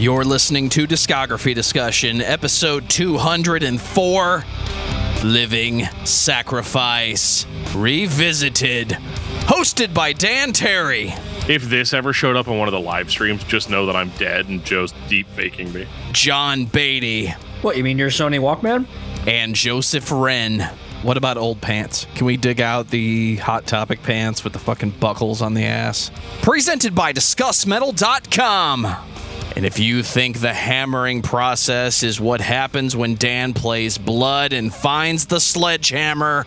You're listening to Discography Discussion, episode 204, Living Sacrifice, Revisited, hosted by Dan Terry. If this ever showed up on one of the live streams, just know that I'm dead and Joe's deep faking me. Jon Beatty. What, you mean your Sony Walkman? And Joseph Wren. What about old pants? Can we dig out the Hot Topic pants with the fucking buckles on the ass? Presented by discussmetal.com. And if you think the hammering process is what happens when Dan plays Blood and finds the sledgehammer,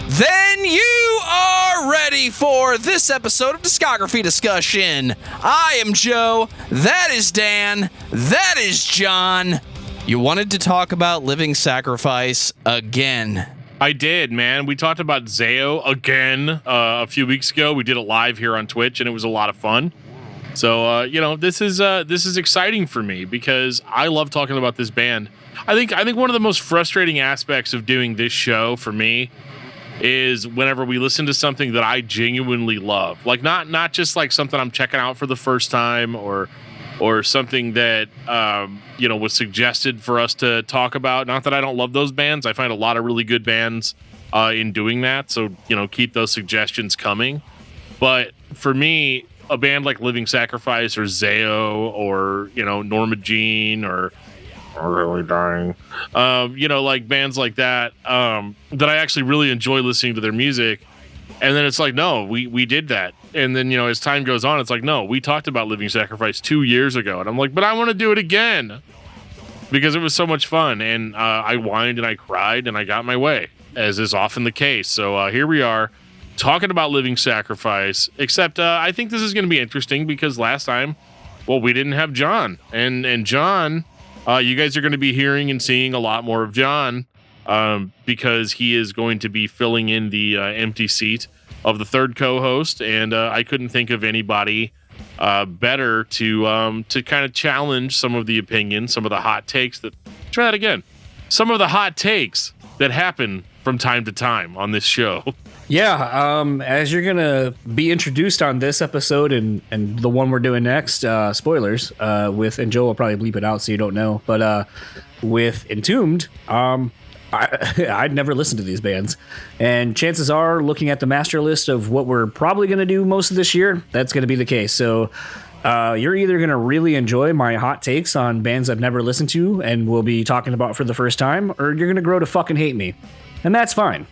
then you are ready for this episode of Discography Discussion. I am Joe, that is Dan, that is John. You wanted to talk about Living Sacrifice again. I did, man. We talked about Zao again a few weeks ago. We did it live here on Twitch, and it was a lot of fun. So, this is exciting for me because I love talking about this band. I think one of the most frustrating aspects of doing this show for me is whenever we listen to something that I genuinely love, like not just like something I'm checking out for the first time or something that was suggested for us to talk about. Not that I don't love those bands. I find a lot of really good bands in doing that. So, keep those suggestions coming. But for me, a band like Living Sacrifice or Zao or, Norma Jean or Really Dying, like bands like that, that I actually really enjoy listening to their music. And then it's like, no, we did that. And then, as time goes on, it's like, no, we talked about Living Sacrifice 2 years ago. And I'm like, but I want to do it again because it was so much fun. And I whined and I cried and I got my way, as is often the case. So here we are talking about Living Sacrifice, except I think this is going to be interesting because last time, we didn't have John. And John, you guys are going to be hearing and seeing a lot more of John because he is going to be filling in the empty seat of the third co-host. And I couldn't think of anybody better to kind of challenge some of the opinions, some of the hot takes try that again. Some of the hot takes that happen from time to time on this show. Yeah, as you're going to be introduced on this episode and the one we're doing next, spoilers, and Joe will probably bleep it out so you don't know, but with Entombed, I'd never listened to these bands. And chances are, looking at the master list of what we're probably going to do most of this year, that's going to be the case. So you're either going to really enjoy my hot takes on bands I've never listened to and will be talking about for the first time, or you're going to grow to fucking hate me. And that's fine.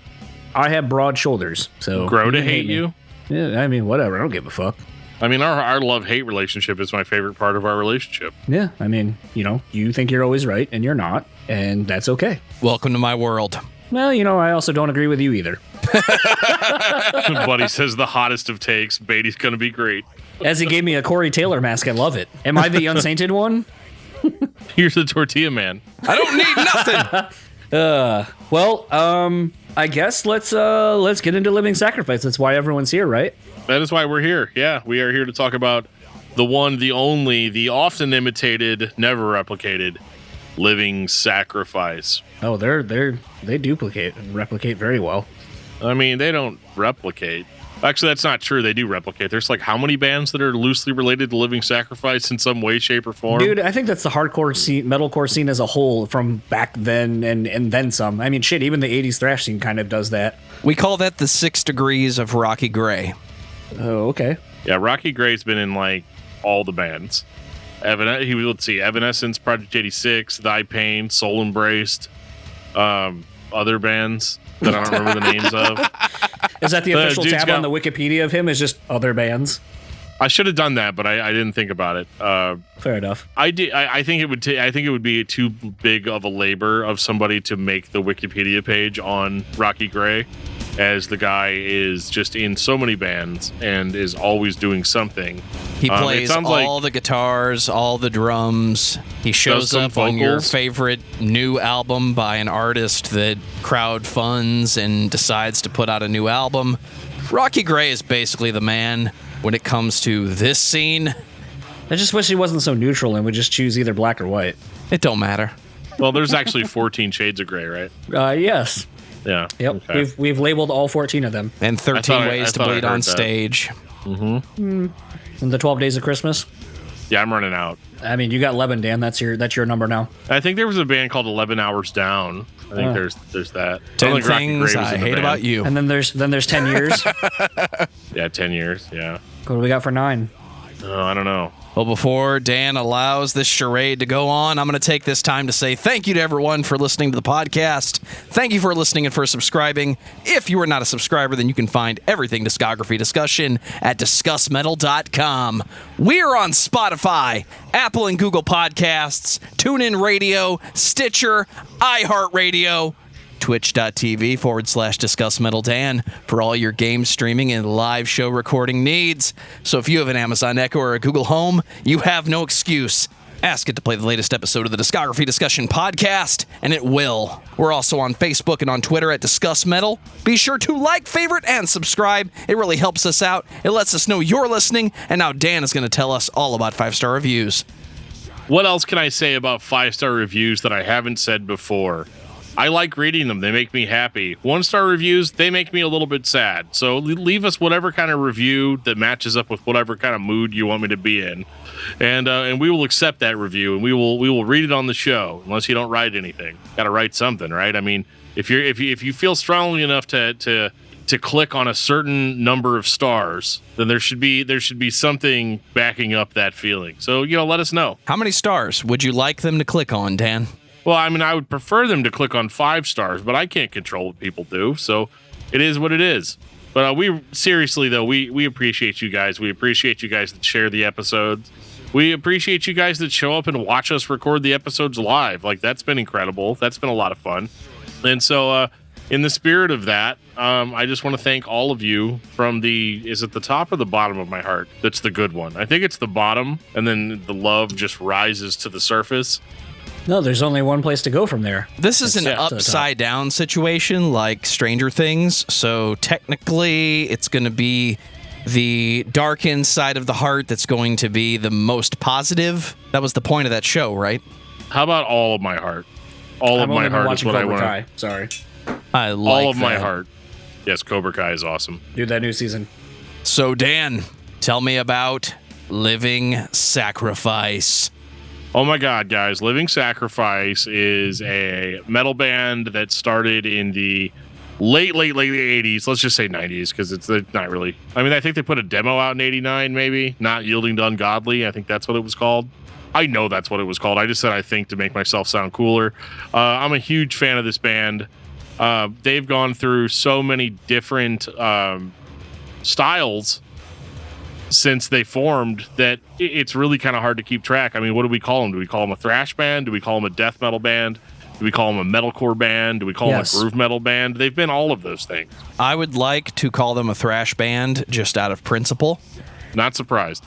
I have broad shoulders, so grow to hate you. Yeah, I mean, whatever. I don't give a fuck. I mean, our love-hate relationship is my favorite part of our relationship. Yeah, I mean, you think you're always right, and you're not, and that's okay. Welcome to my world. Well, I also don't agree with you either. Buddy says the hottest of takes. Beatty's gonna be great. As he gave me a Corey Taylor mask, I love it. Am I the unsainted one? Here's the tortilla man. I don't need nothing. I guess let's get into Living Sacrifice. That's why everyone's here, right? That is why we're here. Yeah, we are here to talk about the one, the only, the often imitated, never replicated Living Sacrifice. Oh, they duplicate and replicate very well. I mean, they don't replicate. Actually, that's not true. They do replicate. There's like how many bands that are loosely related to Living Sacrifice in some way, shape, or form? Dude, I think that's the hardcore scene, metalcore scene as a whole from back then and then some. I mean, shit, even the 80s thrash scene kind of does that. We call that the 6 degrees of Rocky Gray. Oh, okay. Yeah, Rocky Gray's been in like all the bands. Evanescence, Project 86, Thy Pain, Soul Embraced, other bands that I don't remember the names of. Is that the official tab on the Wikipedia of him? Is just other bands? I should have done that, but I didn't think about it. Fair enough. I think it would be too big of a labor of somebody to make the Wikipedia page on Rocky Gray, as the guy is just in so many bands and is always doing something. He plays all the guitars, all the drums. He shows up on your favorite new album by an artist that crowdfunds and decides to put out a new album. Rocky Gray is basically the man when it comes to this scene. I just wish he wasn't so neutral and would just choose either black or white. It don't matter. Well, there's actually 14 shades of gray, right? Yes. Yeah. Yep. Okay. We've labeled all 14 of them. And 13 ways to bleed on stage. Mm-hmm. And the 12 Days of Christmas. Yeah, I'm running out. I mean, you got 11, Dan. That's your number now. I think there was a band called 11 Hours Down. I think there's that. 10 things I hate about you. And then there's 10 years. Yeah, 10 years. Yeah. What do we got for 9? Oh, I don't know. Well, before Dan allows this charade to go on, I'm going to take this time to say thank you to everyone for listening to the podcast. Thank you for listening and for subscribing. If you are not a subscriber, then you can find everything Discography Discussion at discussmetal.com. We are on Spotify, Apple and Google Podcasts, TuneIn Radio, Stitcher, iHeartRadio, twitch.tv/DiscussMetalDan for all your game streaming and live show recording needs. So if you have an Amazon Echo or a Google Home, you have no excuse. Ask it to play the latest episode of the Discography Discussion podcast, and it will. We're also on Facebook and on Twitter at Discuss Metal. Be sure to like, favorite, and subscribe. It really helps us out. It lets us know you're listening, and now Dan is going to tell us all about 5-star reviews. What else can I say about 5-star reviews that I haven't said before? I like reading them. They make me happy. 1-star reviews, they make me a little bit sad. So leave us whatever kind of review that matches up with whatever kind of mood you want me to be in. And we will accept that review, and we will read it on the show, unless you don't write anything. Got to write something, right? I mean, if you feel strongly enough to click on a certain number of stars, then there should be something backing up that feeling. So, let us know. How many stars would you like them to click on, Dan? Well, I mean, I would prefer them to click on 5 stars, but I can't control what people do, so it is what it is. But we seriously, though, we appreciate you guys. We appreciate you guys that share the episodes. We appreciate you guys that show up and watch us record the episodes live. Like, that's been incredible. That's been a lot of fun. And so, in the spirit of that, I just want to thank all of you from is it the top or the bottom of my heart? That's the good one. I think it's the bottom, and then the love just rises to the surface. No, there's only one place to go from there. This is an upside-down situation like Stranger Things, so technically it's going to be the dark inside of the heart that's going to be the most positive. That was the point of that show, right? How about all of my heart? All of my heart is what I want. Sorry. I like all of my heart. Yes, Cobra Kai is awesome. Dude, that new season. So, Dan, tell me about Living Sacrifice. Oh my God, guys. Living Sacrifice is a metal band that started in the late 80s. Let's just say 90s, because it's not really. I mean, I think they put a demo out in 89, maybe. Not Yielding to Ungodly. I think that's what it was called. I know that's what it was called. I just said I think to make myself sound cooler. I'm a huge fan of this band. They've gone through so many different styles since they formed that it's really kind of hard to keep track. I mean, what do we call them? Do we call them a thrash band? Do we call them a death metal band? Do we call them a metalcore band? Do we call them a groove metal band? They've been all of those things. I would like to call them a thrash band just out of principle. Not surprised.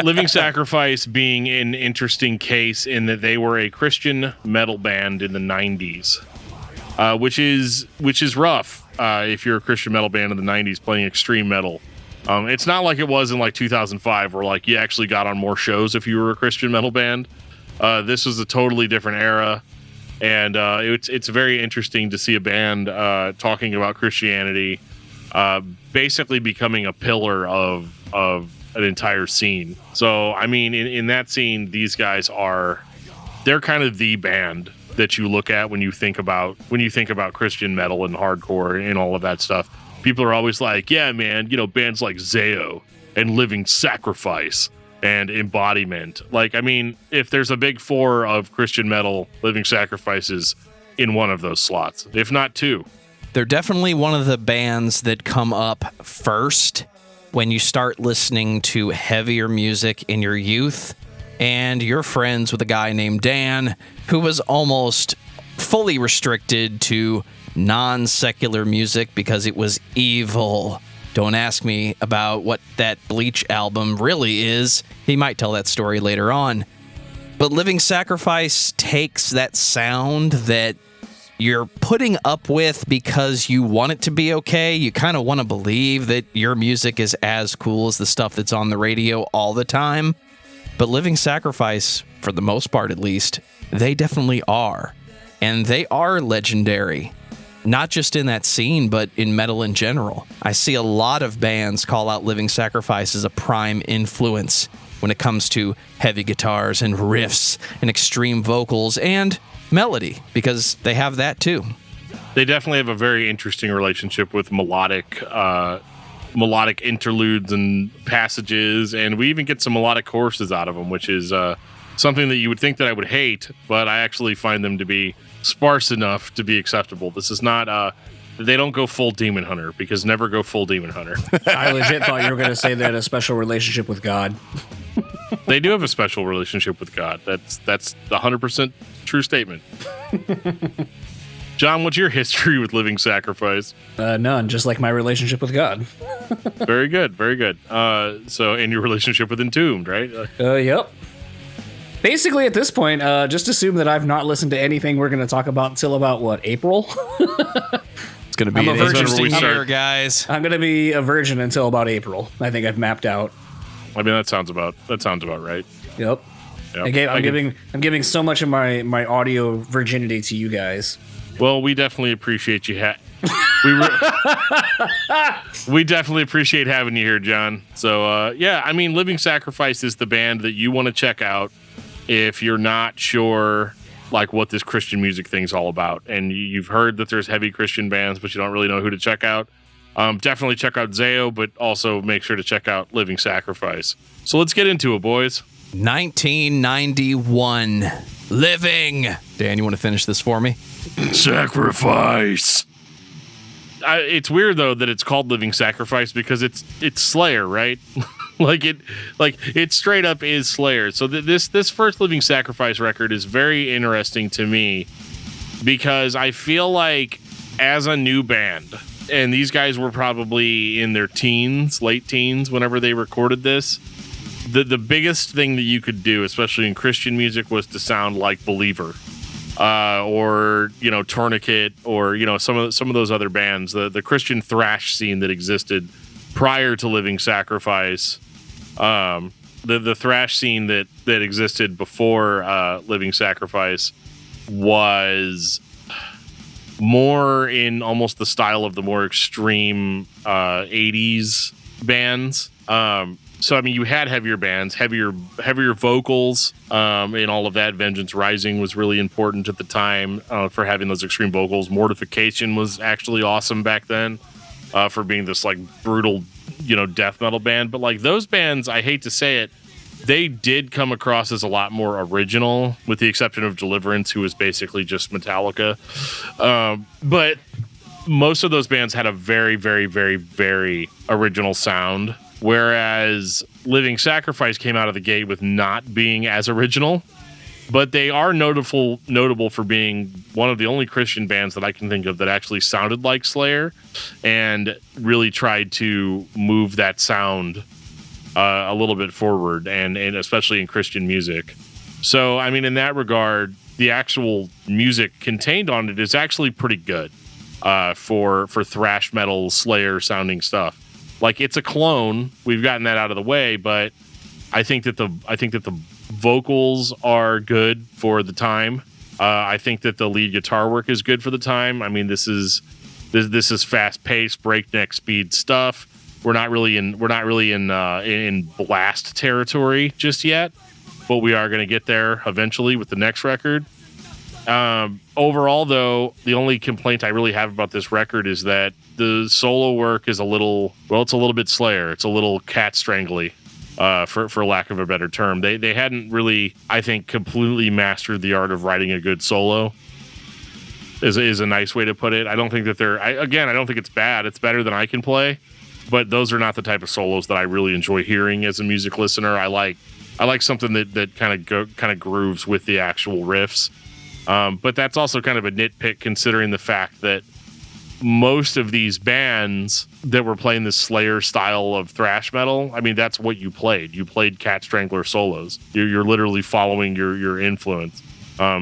Living Sacrifice being an interesting case in that they were a Christian metal band in the 90s, which is rough if you're a Christian metal band in the 90s playing extreme metal. It's not like it was in like 2005 where like you actually got on more shows if you were a Christian metal band. This was a totally different era, and it's very interesting to see a band talking about Christianity, basically becoming a pillar of an entire scene. So I mean, in that scene, these guys they're kind of the band that you look at when you think about Christian metal and hardcore and all of that stuff. People are always like, yeah, man, bands like Zao and Living Sacrifice and Embodiment. Like, I mean, if there's a big 4 of Christian metal, Living Sacrifice is in one of those slots, if not 2. They're definitely one of the bands that come up first when you start listening to heavier music in your youth, and you're friends with a guy named Dan who was almost fully restricted to non-secular music because it was evil. Don't ask me about what that Bleach album really is. He might tell that story later on. But Living Sacrifice takes that sound that you're putting up with because you want it to be okay. You kind of want to believe that your music is as cool as the stuff that's on the radio all the time. But Living Sacrifice, for the most part at least, they definitely are. And they are legendary. Not just in that scene, but in metal in general. I see a lot of bands call out Living Sacrifice as a prime influence when it comes to heavy guitars and riffs and extreme vocals and melody, because they have that too. They definitely have a very interesting relationship with melodic interludes and passages, and we even get some melodic choruses out of them, which is something that you would think that I would hate, but I actually find them to be sparse enough to be acceptable. This is not they don't go full Demon Hunter, because never go full Demon Hunter. I legit thought you were going to say they had a special relationship with God. They do have a special relationship with God. That's 100% true statement. John, what's your history with Living Sacrifice? None, just like my relationship with God. Very good, very good. So, and your relationship with Entombed, right? Yep. Basically, at this point, just assume that I've not listened to anything we're going to talk about until about, what, April? It's going to be an interesting year, guys. I'm going to be a virgin until about April. I think I've mapped out. I mean, that sounds about right. Yep. I'm giving so much of my audio virginity to you guys. Well, we definitely appreciate you. We definitely appreciate having you here, John. So, yeah, I mean, Living Sacrifice is the band that you want to check out if you're not sure, like, what this Christian music thing's all about. And you've heard that there's heavy Christian bands, but you don't really know who to check out. Definitely check out Zao, but also make sure to check out Living Sacrifice. So let's get into it, boys. 1991. Living. Dan, you want to finish this for me? Sacrifice. It's weird though that it's called Living Sacrifice because it's Slayer, right? it straight up is Slayer. So this first Living Sacrifice record is very interesting to me because I feel like as a new band, and these guys were probably in their teens, late teens, whenever they recorded this, the biggest thing that you could do, especially in Christian music, was to sound like Believer. Or Tourniquet, or some of those other bands, the Christian thrash scene that existed prior to Living Sacrifice, the thrash scene that existed before Living Sacrifice was more in almost the style of the more extreme 80s bands. So, I mean, you had heavier bands, heavier vocals, and all of that. Vengeance Rising was really important at the time for having those extreme vocals. Mortification was actually awesome back then for being this, like, brutal, death metal band. But, like, those bands, I hate to say it, they did come across as a lot more original, with the exception of Deliverance, who was basically just Metallica. But most of those bands had a very, very, very, very original sound. Whereas Living Sacrifice came out of the gate with not being as original, but they are notable for being one of the only Christian bands that I can think of that actually sounded like Slayer and really tried to move that sound a little bit forward, and especially in Christian music. So, I mean, in that regard, the actual music contained on it is actually pretty good for thrash metal Slayer sounding stuff. Like, it's a clone. We've gotten that out of the way, but I think that the vocals are good for the time. I think that the lead guitar work is good for the time. I mean, this is fast-paced, breakneck speed stuff. We're not really in blast territory just yet, but we are going to get there eventually with the next record. Overall, though, the only complaint I really have about this record is that the solo work is it's a little bit Slayer. It's a little cat strangly, for lack of a better term. They hadn't really, I think, completely mastered the art of writing a good solo. Is a nice way to put it. I don't think that I don't think it's bad. It's better than I can play, but those are not the type of solos that I really enjoy hearing as a music listener. I like something that kind of grooves with the actual riffs. But that's also kind of a nitpick, considering the fact that most of these bands that were playing this Slayer style of thrash metal, I mean, that's what you played. You played Cat Strangler solos. You're literally following your influence.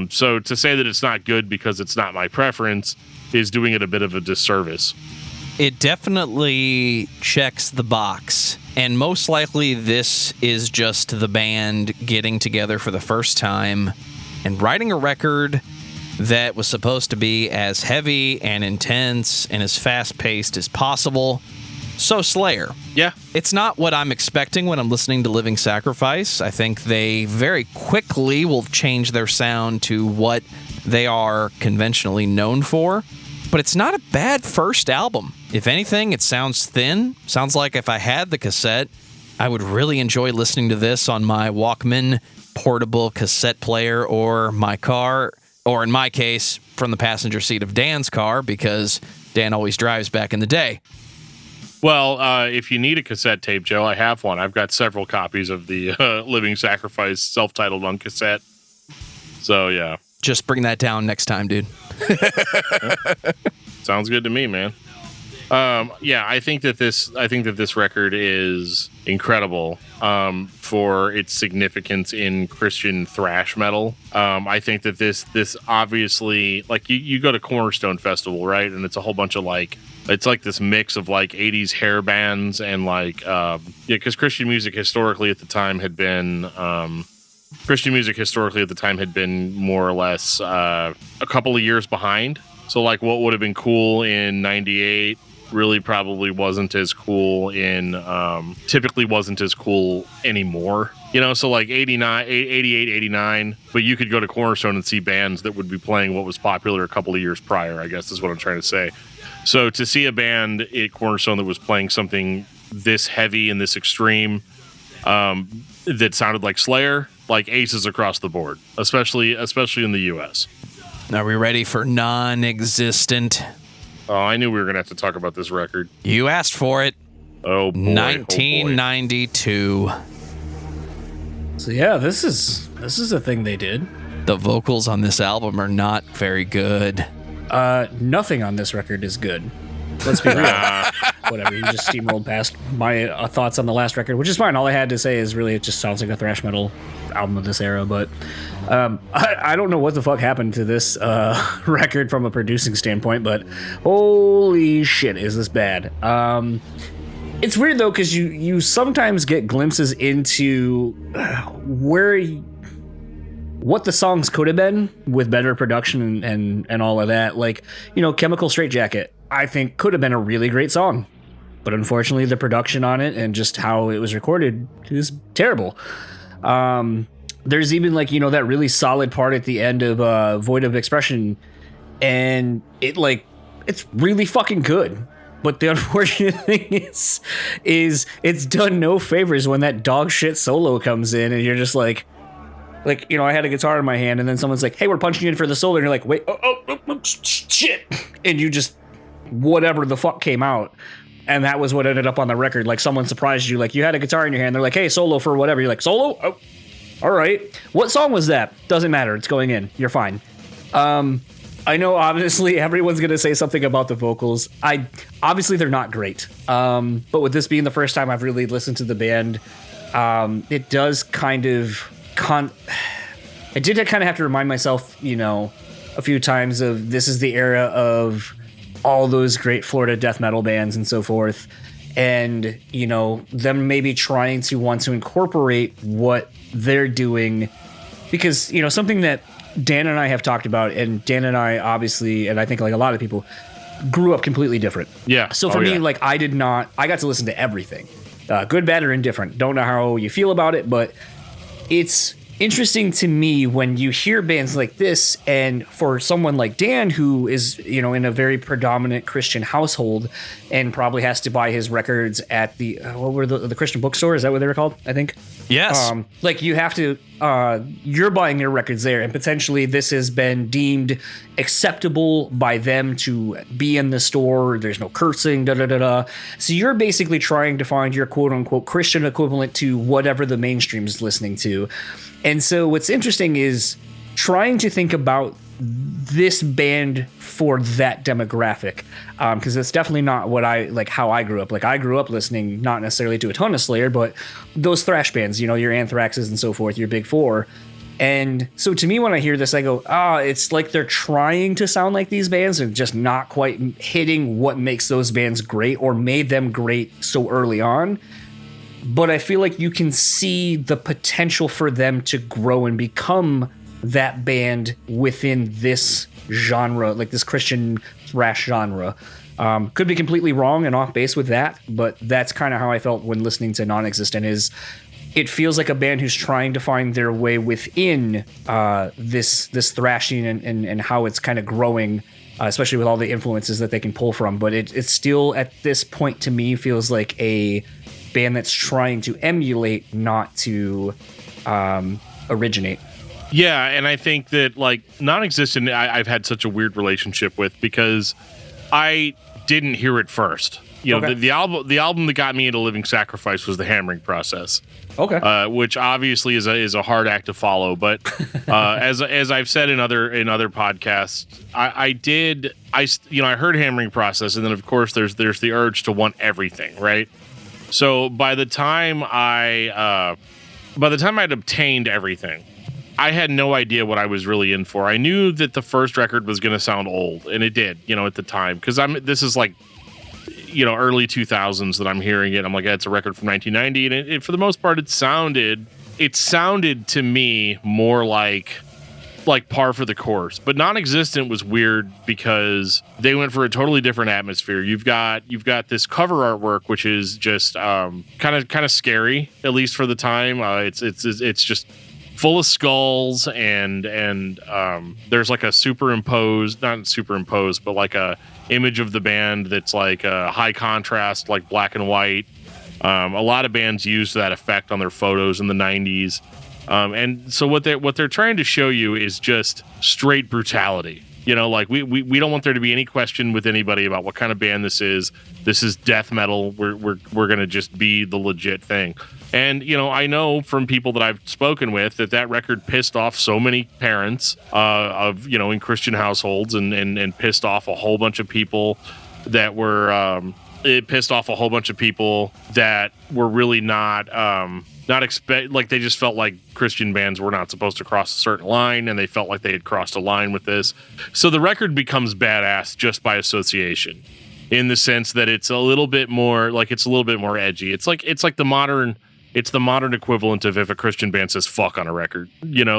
So to say that it's not good because it's not my preference is doing it a bit of a disservice. It definitely checks the box. And most likely this is just the band getting together for the first time and writing a record that was supposed to be as heavy and intense and as fast-paced as possible, So Slayer. Yeah. It's not what I'm expecting when I'm listening to Living Sacrifice. I think they very quickly will change their sound to what they are conventionally known for. But it's not a bad first album. If anything, it sounds thin. Sounds like if I had the cassette, I would really enjoy listening to this on my Walkman portable cassette player or my car, or in my case, from the passenger seat of Dan's car, because Dan always drives back in the day. Well, if you need a cassette tape, Joe, I have one. I've got several copies of the Living Sacrifice self-titled on cassette. So, yeah. Just bring that down next time, dude. Sounds good to me, man. Yeah, I think that this record is incredible for its significance in Christian thrash metal. I think that this obviously, like, you go to Cornerstone Festival, right? And it's a whole bunch of it's like this mix of like 80s hair bands and because Christian music historically at the time had been more or less a couple of years behind. So like what would have been cool in 98 really probably wasn't as cool typically wasn't as cool anymore. So like 89, 88, 89, but you could go to Cornerstone and see bands that would be playing what was popular a couple of years prior, I guess is what I'm trying to say. So to see a band at Cornerstone that was playing something this heavy and this extreme that sounded like Slayer, like aces across the board, especially in the U.S. Are we ready for non-existent? Oh, I knew we were going to have to talk about this record. You asked for it. Oh, boy. 1992. So yeah, this is a thing they did. The vocals on this album are not very good. Nothing on this record is good. Let's be real. Whatever, you just steamrolled past my thoughts on the last record, which is fine. All I had to say is really it just sounds like a thrash metal album of this era, but I don't know what the fuck happened to this record from a producing standpoint, but holy shit, is this bad. It's weird, though, because you sometimes get glimpses into what the songs could have been with better production and all of that. Like, Chemical Straitjacket, I think could have been a really great song. But unfortunately, the production on it and just how it was recorded is terrible. There's even that really solid part at the end of Void of Expression, and it's really fucking good. But the unfortunate thing is it's done no favors when that dog shit solo comes in, and you're just like, I had a guitar in my hand, and then someone's like, hey, we're punching you in for the solo, and you're like, wait, shit, and you just, whatever the fuck came out, and that was what ended up on the record. Like, someone surprised you, like, you had a guitar in your hand, they're like, hey, solo for whatever, you're like, solo? Oh, all right. What song was that? Doesn't matter, it's going in, you're fine. I know, obviously, everyone's going to say something about the vocals. Obviously, they're not great. But with this being the first time I've really listened to the band, it does kind of... I did kind of have to remind myself, a few times of this is the era of all those great Florida death metal bands and so forth. And, them maybe trying to want to incorporate what they're doing. Because, something that Dan and I have talked about, and Dan and I obviously, and I think like a lot of people, grew up completely different. Yeah. So for me, I got to listen to everything. Good, bad, or indifferent. Don't know how you feel about it, but it's interesting to me when you hear bands like this, and for someone like Dan, who is, in a very predominant Christian household and probably has to buy his records at the, what were the Christian bookstore? Is that what they were called? I think. Yes. You have to, you're buying your records there, and potentially this has been deemed acceptable by them to be in the store. There's no cursing, So you're basically trying to find your quote unquote Christian equivalent to whatever the mainstream is listening to. And so what's interesting is trying to think about this band for that demographic, because it's definitely not what how I grew up. Like, I grew up listening not necessarily to a ton of Slayer, but those thrash bands, your Anthraxes and so forth, your Big Four. And so to me, when I hear this, I go, it's like they're trying to sound like these bands and just not quite hitting what makes those bands great or made them great so early on. But I feel like you can see the potential for them to grow and become that band within this genre, like this Christian thrash genre. Could be completely wrong and off base with that, but that's kind of how I felt when listening to Non-Existent. Is it feels like a band who's trying to find their way within this thrashing and how it's kind of growing, especially with all the influences that they can pull from. But it's still, at this point, to me, feels like a band that's trying to emulate, not to originate. Yeah, and I think that, like, Non-Existent, I've had such a weird relationship with, because I didn't hear it first. You know, Okay. the album that got me into Living Sacrifice was The Hammering Process. Okay. Which obviously is a hard act to follow, but as I've said in other podcasts, I heard Hammering Process, and then of course there's the urge to want everything, right? So by the time I'd obtained everything, I had no idea what I was really in for. I knew that the first record was going to sound old, and it did, at the time, because this is like, early 2000s that I'm hearing it. I'm like, it's a record from 1990, and it for the most part, it sounded to me more like par for the course. But Non-Existent was weird because they went for a totally different atmosphere. You've got this cover artwork, which is just kind of scary, at least for the time. It's just full of skulls, and there's like a not superimposed, but like a image of the band that's like a high contrast, like black and white. A lot of bands used that effect on their photos in the 90s. And so what they're trying to show you is just straight brutality. Like we don't want there to be any question with anybody about what kind of band this is. This is death metal. We're going to just be the legit thing. And, I know from people that I've spoken with that record pissed off so many parents in Christian households and pissed off a whole bunch of people that were, it pissed off a whole bunch of people that were really not they just felt like Christian bands were not supposed to cross a certain line, and they felt like they had crossed a line with this. So the record becomes badass just by association, in the sense that it's a little bit more edgy. It's like the modern equivalent of if a Christian band says fuck on a record. People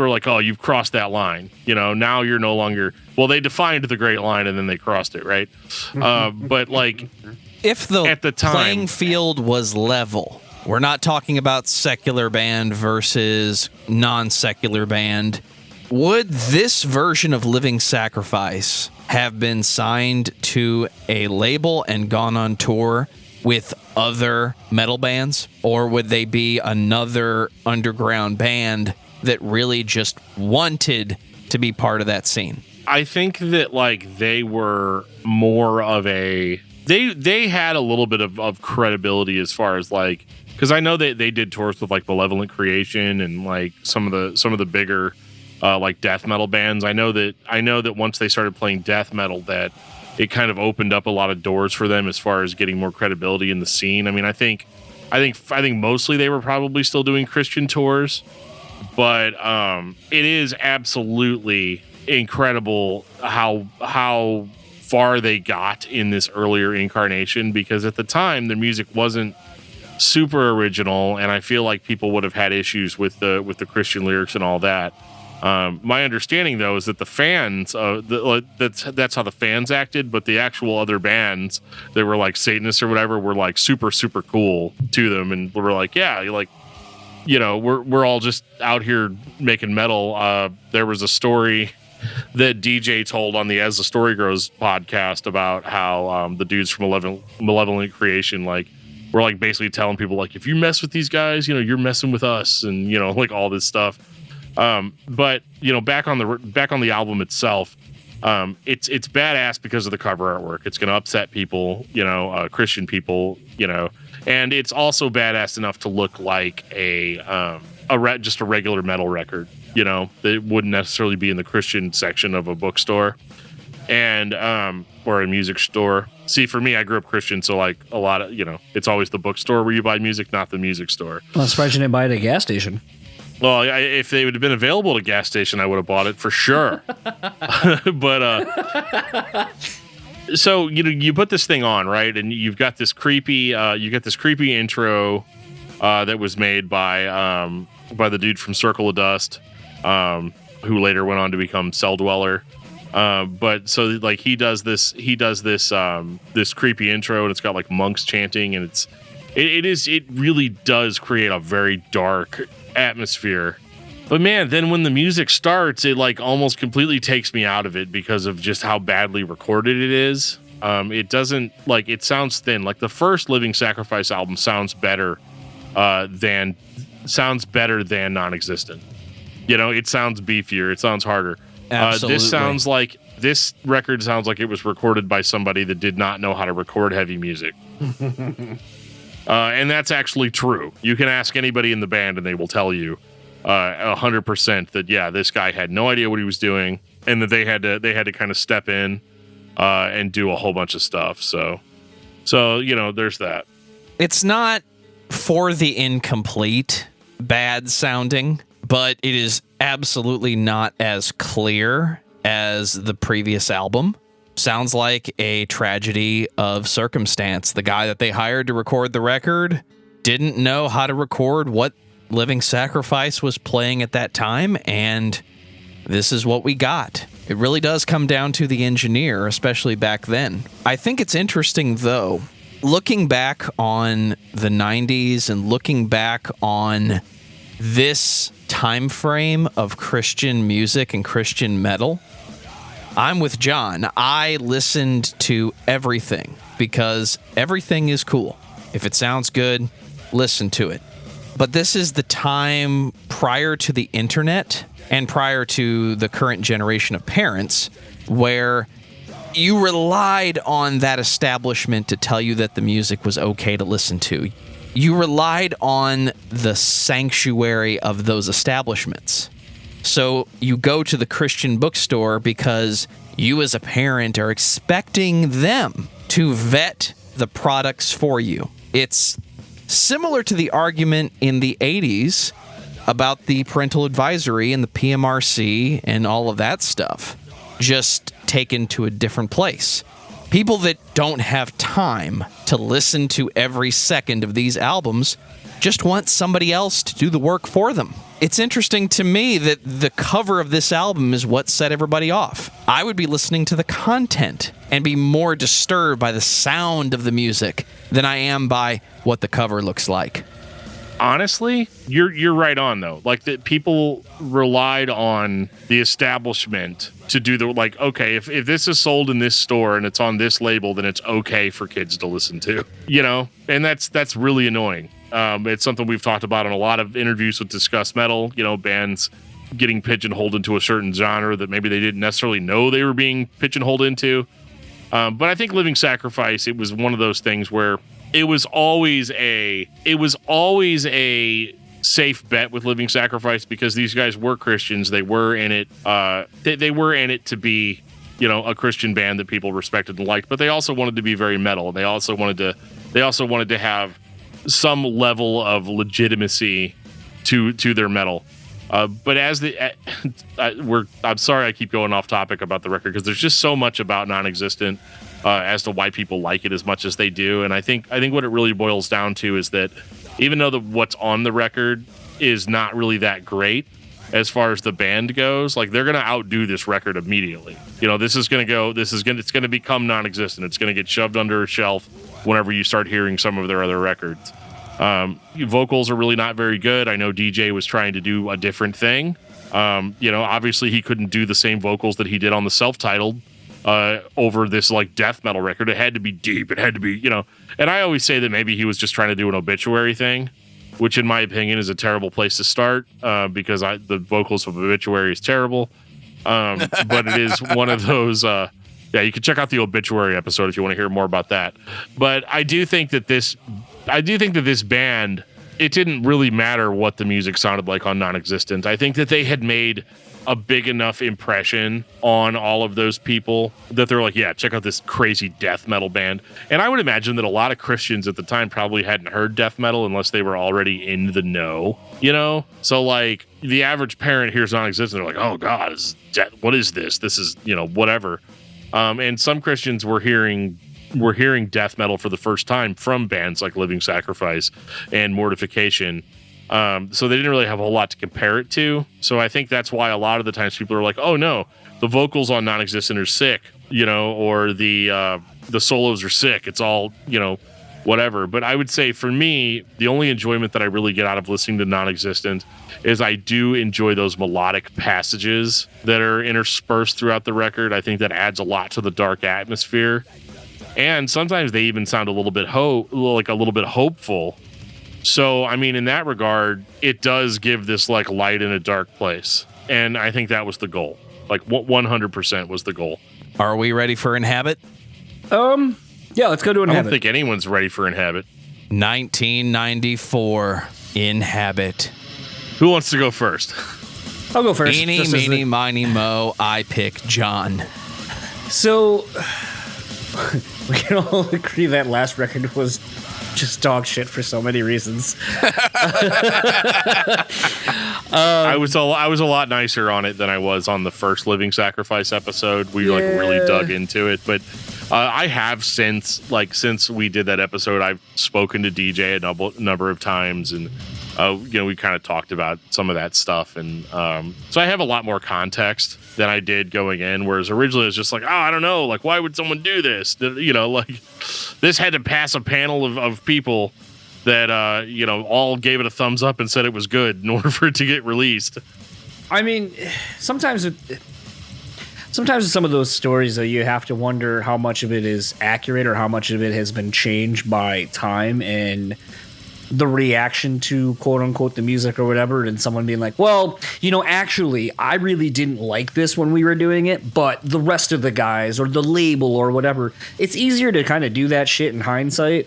are like, oh, you've crossed that line. Now you're no longer, well, they defined the great line and then they crossed it, right? But like, if the at the time, playing field was level, we're not talking about secular band versus non-secular band, would this version of Living Sacrifice have been signed to a label and gone on tour with other metal bands, or would they be another underground band that really just wanted to be part of that scene? I think that like they were more of a they had a little bit of credibility as far as like, because I know they did tours with like Malevolent Creation and like some of the bigger like death metal bands. I know that once they started playing death metal, that it kind of opened up a lot of doors for them as far as getting more credibility in the scene. I mean, I think mostly they were probably still doing Christian tours, but it is absolutely incredible how far they got in this earlier incarnation, because at the time their music wasn't super original, and I feel like people would have had issues with the Christian lyrics and all that. My understanding, though, is that the fans, that's how the fans acted, but the actual other bands that were like Satanists or whatever were like super, super cool to them, and were like, yeah, like, we're all just out here making metal. There was a story that DJ told on the As the Story Grows podcast about how the dudes from Malevolent Creation like were like basically telling people like, if you mess with these guys, you're messing with us, and like all this stuff. But back on the album itself, it's badass because of the cover artwork. It's going to upset people, Christian people, and it's also badass enough to look like just a regular metal record, that wouldn't necessarily be in the Christian section of a bookstore and or a music store. See, for me, I grew up Christian, so like a lot of, it's always the bookstore where you buy music, not the music store. Well, I'm surprised you didn't buy it at a gas station. Well, if they would have been available at a gas station, I would have bought it for sure. But so you put this thing on, right, and you've got this creepy intro that was made by the dude from Circle of Dust, who later went on to become Cell Dweller. But so like he does this this creepy intro, and it's got like monks chanting, and it really does create a very dark atmosphere. But man, then when the music starts, it like almost completely takes me out of it because of just how badly recorded it is. It doesn't, like, it sounds thin. Like the first Living Sacrifice album sounds better than Non-Existent. You know, it sounds beefier, it sounds harder. Absolutely. This record sounds like it was recorded by somebody that did not know how to record heavy music. And that's actually true. You can ask anybody in the band and they will tell you 100% that, yeah, this guy had no idea what he was doing, and that they had to kind of step in and do a whole bunch of stuff. So you know, there's that. It's not for the incomplete bad sounding, but it is absolutely not as clear as the previous album. Sounds like a tragedy of circumstance. The guy that they hired to record the record didn't know how to record what Living Sacrifice was playing at that time, and this is what we got. It really does come down to the engineer, especially back then. I think it's interesting, though, looking back on the 90s and looking back on this time frame of Christian music and Christian metal, I'm with John. I listened to everything because everything is cool. If it sounds good, listen to it. But this is the time prior to the internet and prior to the current generation of parents where you relied on that establishment to tell you that the music was okay to listen to. You relied on the sanctuary of those establishments. So you go to the Christian bookstore because you as a parent are expecting them to vet the products for you. It's similar to the argument in the 80s about the parental advisory and the PMRC and all of that stuff, just taken to a different place. People that don't have time to listen to every second of these albums just want somebody else to do the work for them. It's interesting to me that the cover of this album is what set everybody off. I would be listening to the content and be more disturbed by the sound of the music than I am by what the cover looks like. Honestly, you're right on, though. Like, that people relied on the establishment to do the, like, okay, if this is sold in this store and it's on this label, then it's okay for kids to listen to, you know? And that's really annoying. It's something we've talked about in a lot of interviews with Discuss Metal, you know, bands getting pigeonholed into a certain genre that maybe they didn't necessarily know they were being pigeonholed into. But I think Living Sacrifice, it was one of those things where it was always a safe bet with Living Sacrifice because these guys were Christians. They were in it. They were in it to be, you know, a Christian band that people respected and liked, but they also wanted to be very metal. They also wanted to have some level of legitimacy to their metal. But as I'm sorry I keep going off topic about the record because there's just so much about Non-Existent as to why people like it as much as they do. And I think what it really boils down to is that even though what's on the record is not really that great as far as the band goes, like, they're going to outdo this record immediately. You know, it's going to become Non-Existent. It's going to get shoved under a shelf whenever you start hearing some of their other records. Vocals are really not very good. I know DJ was trying to do a different thing. You know, obviously he couldn't do the same vocals that he did on the self-titled over this, like, death metal record. It had to be deep. It had to be, you know, and I always say that maybe he was just trying to do an Obituary thing, which in my opinion is a terrible place to start because the vocals of Obituary is terrible. But it is one of those, yeah, you can check out the Obituary episode if you want to hear more about that. But I do think that this band, it didn't really matter what the music sounded like on Non-Existent. I think that they had made a big enough impression on all of those people that they're like, yeah, check out this crazy death metal band. And I would imagine that a lot of Christians at the time probably hadn't heard death metal unless they were already in the know, you know? So, like, the average parent hears Non-Existent, they're like, oh God, what is this? This is, you know, whatever. And some Christians were hearing death metal for the first time from bands like Living Sacrifice and Mortification. So they didn't really have a whole lot to compare it to. So I think that's why a lot of the times people are like, oh no, the vocals on Non-Existent are sick, or the solos are sick. It's all, whatever. But I would say for me, the only enjoyment that I really get out of listening to Non-Existent is I do enjoy those melodic passages that are interspersed throughout the record. I think that adds a lot to the dark atmosphere. And sometimes they even sound a little bit hopeful. So, I mean, in that regard, it does give this like light in a dark place. And I think that was the goal. Like 100% was the goal. Are we ready for Inhabit? Yeah, let's go to Inhabit. I don't think anyone's ready for Inhabit. 1994, Inhabit. Who wants to go first? I'll go first. Eeny, meeny, miny, mo, I pick John. So, we can all agree that last record was just dog shit for so many reasons. I was a lot nicer on it than I was on the first Living Sacrifice episode. We really dug into it, but I have since we did that episode, I've spoken to DJ a number of times, and we kind of talked about some of that stuff, and so I have a lot more context than I did going in. Whereas originally it was just like, I don't know, like why would someone do this? This had to pass a panel of people that all gave it a thumbs up and said it was good in order for it to get released. I mean, sometimes with some of those stories, though, you have to wonder how much of it is accurate or how much of it has been changed by time and the reaction to quote unquote the music or whatever, and someone being like, well, actually, I really didn't like this when we were doing it, but the rest of the guys or the label or whatever, it's easier to kind of do that shit in hindsight.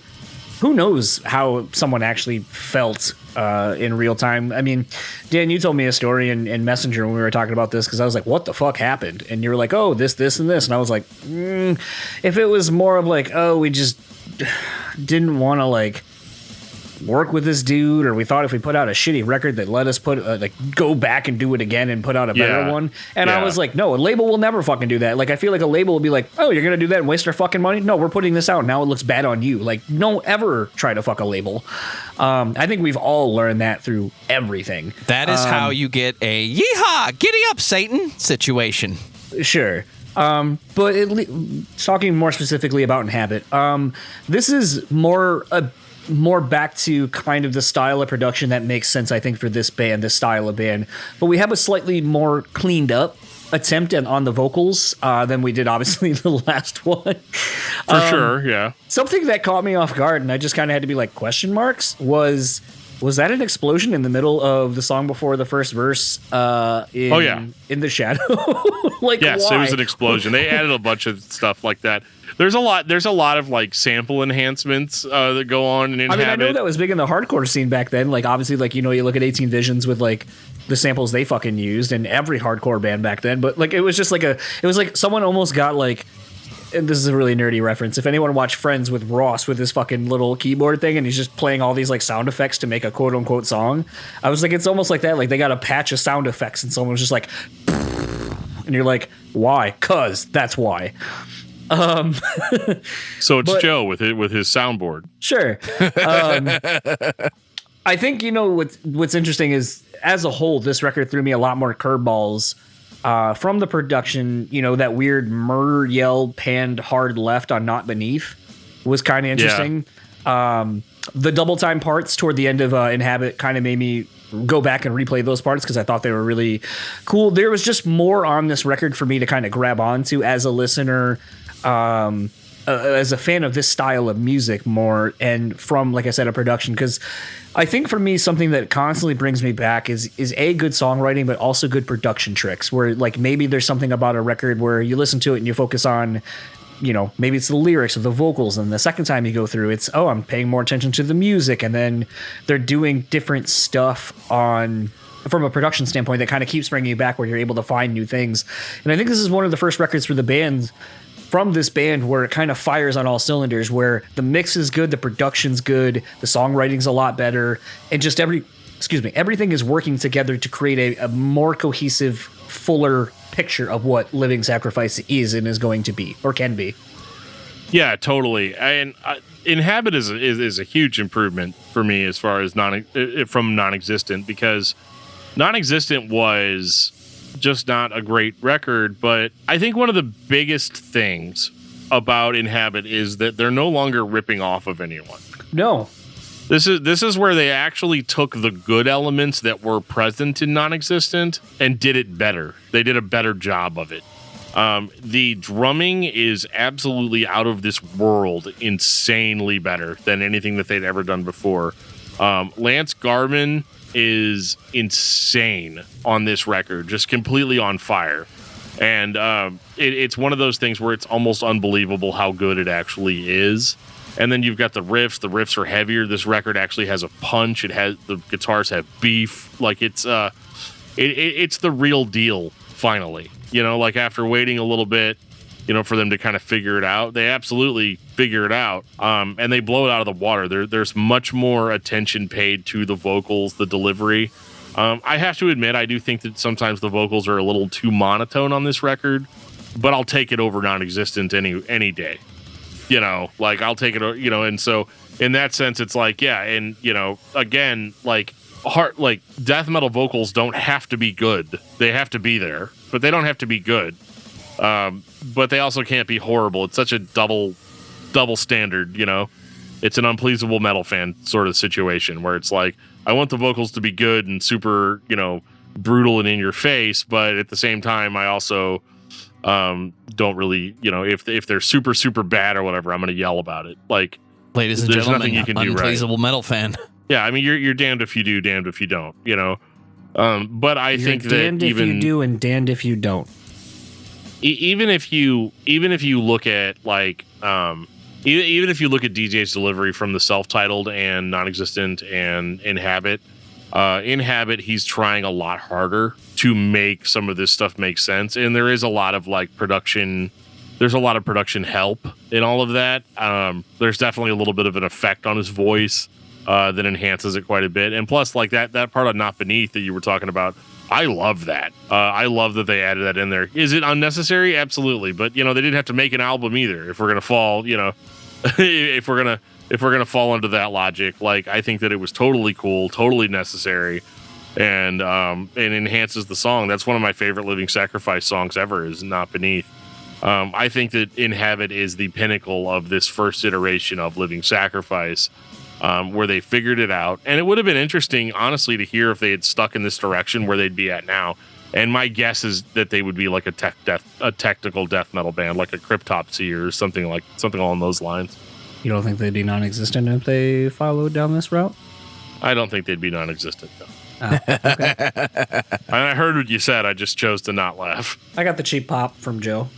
Who knows how someone actually felt in real time? I mean, Dan, you told me a story in Messenger when we were talking about this, because I was like, what the fuck happened? And you were like, oh, this, and this. And I was like, if it was more of like, oh, we just didn't want to like work with this dude, or we thought if we put out a shitty record that let us go back and do it again and put out a better one. And I was like, no, a label will never fucking do that. Like, I feel like a label will be like, oh, you're gonna do that and waste our fucking money? No, we're putting this out now, it looks bad on you. Like, don't ever try to fuck a label. I think we've all learned that through everything. That is how you get a yeehaw, giddy up Satan situation. Sure. But talking more specifically about Inhabit, this is more back to kind of the style of production that makes sense, I think, for this style of band. But we have a slightly more cleaned up attempt on the vocals than we did, obviously, the last one. For sure, yeah. Something that caught me off guard, and I just kind of had to be like, question marks, was that an explosion in the middle of the song before the first verse in the shadow? Yes, why? It was an explosion. They added a bunch of stuff like that. There's a lot of like sample enhancements that go on in Inhabit. I mean, I know that was big in the hardcore scene back then. Like, obviously, like, you look at 18 Visions with like the samples they fucking used, and every hardcore band back then. But like, it was just like someone almost got like, and this is a really nerdy reference, if anyone watched Friends with Ross with his fucking little keyboard thing and he's just playing all these like sound effects to make a quote unquote song, I was like, it's almost like that. Like, they got a patch of sound effects and someone was just like, and you're like, why? 'Cause that's why. So it's Joe with his soundboard. Sure. I think what's interesting is, as a whole, this record threw me a lot more curveballs from the production. That weird murder yell panned hard left on Not Beneath was kind of interesting. Yeah. The double time parts toward the end of Inhabit kind of made me go back and replay those parts because I thought they were really cool. There was just more on this record for me to kind of grab onto as a listener, as a fan of this style of music more, and from, like I said, a production. Because I think for me, something that constantly brings me back is a good songwriting, but also good production tricks, where like maybe there's something about a record where you listen to it and you focus on, maybe it's the lyrics or the vocals, and the second time you go through, it's, oh, I'm paying more attention to the music, and then they're doing different stuff from a production standpoint that kind of keeps bringing you back, where you're able to find new things. And I think this is one of the first records from this band where it kind of fires on all cylinders, where the mix is good, the production's good, the songwriting's a lot better, and just everything is working together to create a more cohesive, fuller picture of what Living Sacrifice is and is going to be, or can be. Yeah, totally. And Inhabit is a huge improvement for me as far as from Non-Existent, because Non-Existent was just not a great record. But I think one of the biggest things about Inhabit is that they're no longer ripping off of anyone. No. This is where they actually took the good elements that were present in Non-Existent and did it better. They did a better job of it. The drumming is absolutely out of this world, insanely better than anything that they'd ever done before. Lance Garvin is insane on this record, just completely on fire. And it's one of those things where it's almost unbelievable how good it actually is. And then you've got the riffs. The riffs are heavier. This record actually has a punch. The guitars have beef. Like it's the real deal. Finally, like after waiting a little bit, for them to kind of figure it out, they absolutely figure it out. And they blow it out of the water. There's much more attention paid to the vocals, the delivery. I have to admit, I do think that sometimes the vocals are a little too monotone on this record, but I'll take it over Non-Existent any day. I'll take it, and so in that sense, it's like, yeah. And, again, death metal vocals don't have to be good. They have to be there, but they don't have to be good. But they also can't be horrible. It's such a double standard, It's an unpleasable metal fan sort of situation where it's like, I want the vocals to be good and super, brutal and in your face, but at the same time, I also don't really, if they're super, super bad or whatever, I'm going to yell about it. Like, ladies and there's gentlemen, nothing you can do right. Unpleasable metal fan. Yeah, I mean, you're damned if you do, damned if you don't, But I think that damned if you do and damned if you don't. Even if you look at even if you look at DJ's delivery from the self-titled and Non-Existent and Inhabit, he's trying a lot harder to make some of this stuff make sense, and there is a lot of production. There's a lot of production help in all of that. There's definitely a little bit of an effect on his voice that enhances it quite a bit, and plus that part of Not Beneath that you were talking about, I love that. I love that they added that in there. Is it unnecessary? Absolutely, but they didn't have to make an album either. If we're gonna fall, if we're gonna fall into that logic, I think that it was totally cool, totally necessary, and enhances the song. That's one of my favorite Living Sacrifice songs ever. Is Not Beneath. I think that Inhabit is the pinnacle of this first iteration of Living Sacrifice. Where they figured it out. And it would have been interesting, honestly, to hear if they had stuck in this direction where they'd be at now. And my guess is that they would be like a technical death metal band, like a Cryptopsy or something along those lines. You don't think they'd be Non-Existent if they followed down this route? I don't think they'd be Non-Existent, no. Okay. I heard what you said. I just chose to not laugh. I got the cheap pop from Joe.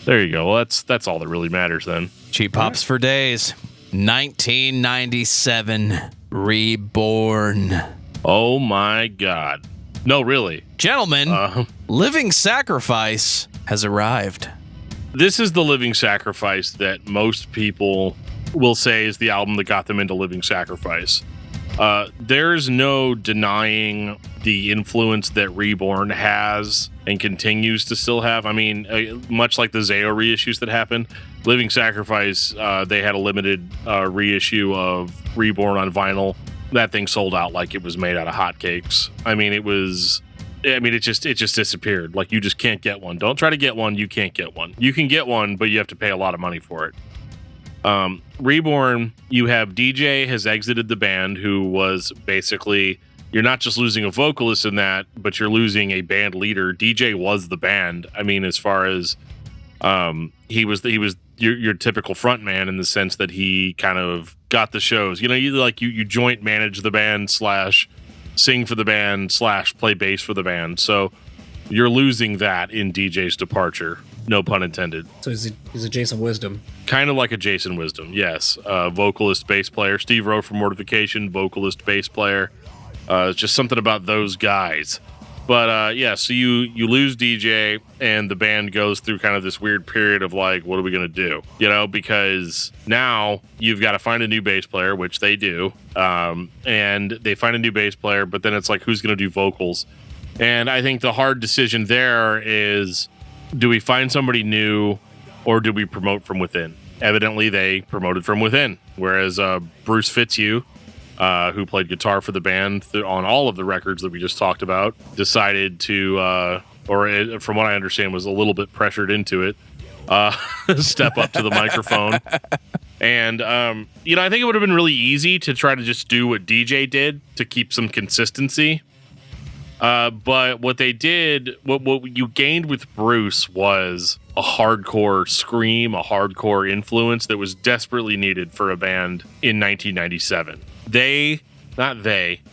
There you go. Well, that's all that really matters then. Cheap pops for days. 1997, Reborn. Oh my God. No, really. Gentlemen, Living Sacrifice has arrived. This is the Living Sacrifice that most people will say is the album that got them into Living Sacrifice. There's no denying the influence that Reborn has and continues to still have. I mean, much like the Zao reissues that happened, Living Sacrifice, they had a limited reissue of Reborn on vinyl. That thing sold out like it was made out of hotcakes. It just disappeared. Like, you just can't get one. Don't try to get one. You can't get one. You can get one, but you have to pay a lot of money for it. Reborn, you have DJ has exited the band, who was basically, you're not just losing a vocalist in that, but you're losing a band leader. DJ was the band. I mean, as far as he was your typical front man in the sense that he kind of got the shows. You joint manage the band / sing for the band / play bass for the band. So you're losing that in DJ's departure. No pun intended. So he's a Jason Wisdom. Kind of like a Jason Wisdom, yes. Vocalist, bass player. Steve Rowe from Mortification, vocalist, bass player. It's just something about those guys. But so you lose DJ, and the band goes through kind of this weird period of like, what are we going to do? Because now you've got to find a new bass player, which they do. And they find a new bass player, but then it's like, who's going to do vocals? And I think the hard decision there is, do we find somebody new or do we promote from within? Evidently, they promoted from within, whereas Bruce Fitzhugh, who played guitar for the band on all of the records that we just talked about, decided to or from what I understand, was a little bit pressured into it. Step up to the microphone. And, you know, I think it would have been really easy to try to just do what DJ did to keep some consistency. But what they did, what you gained with Bruce was a hardcore scream, a hardcore influence that was desperately needed for a band in 1997.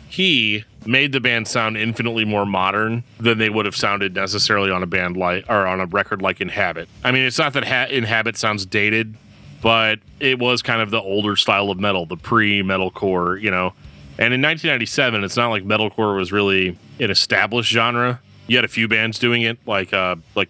He made the band sound infinitely more modern than they would have sounded necessarily on a band like, or on a record like Inhabit. I mean, it's not that Inhabit sounds dated, but it was kind of the older style of metal, the pre-metalcore, you know. And in 1997, it's not like metalcore was really an established genre. You had a few bands doing it, like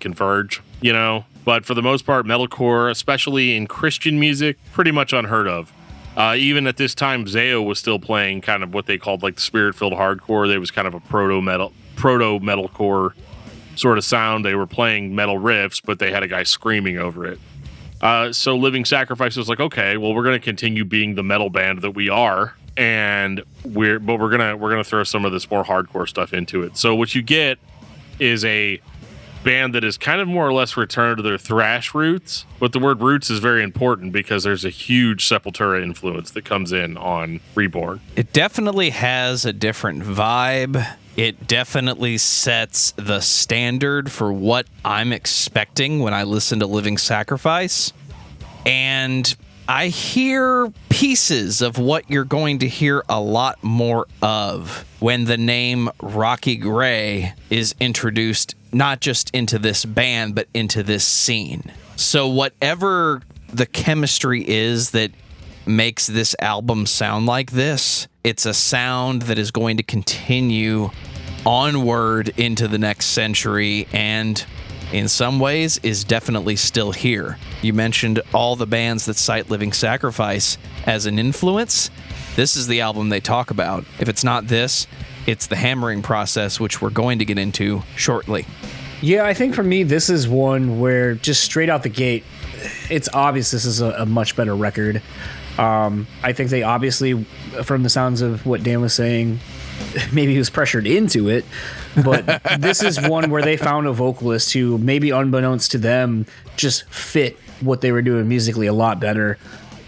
Converge, you know. But for the most part, metalcore, especially in Christian music, pretty much unheard of. Even at this time, Zao was still playing kind of what they called like the spirit-filled hardcore. There was kind of a proto-metalcore sort of sound. They were playing metal riffs, but they had a guy screaming over it. So Living Sacrifice was like, okay, well, we're going to continue being the metal band that we are, and we're gonna throw some of this more hardcore stuff into it. So what you get is a band that is kind of more or less returned to their thrash roots, but the word roots is very important because there's a huge Sepultura influence that comes in on Reborn. It definitely has a different vibe. It definitely sets the standard for what I'm expecting when I listen to Living Sacrifice. And I hear pieces of what you're going to hear a lot more of when the name Rocky Gray is introduced, not just into this band, but into this scene. So whatever the chemistry is that makes this album sound like this, it's a sound that is going to continue onward into the next century and in some ways is definitely still here. You mentioned all the bands that cite Living Sacrifice as an influence. This is the album they talk about. If it's not this, it's the Hammering Process, which we're going to get into shortly. Yeah, I think for me, this is one where just straight out the gate, it's obvious this is a much better record. I think they obviously, from the sounds of what Dan was saying, maybe he was pressured into it, but this is one where they found a vocalist who, maybe unbeknownst to them, just fit what they were doing musically a lot better.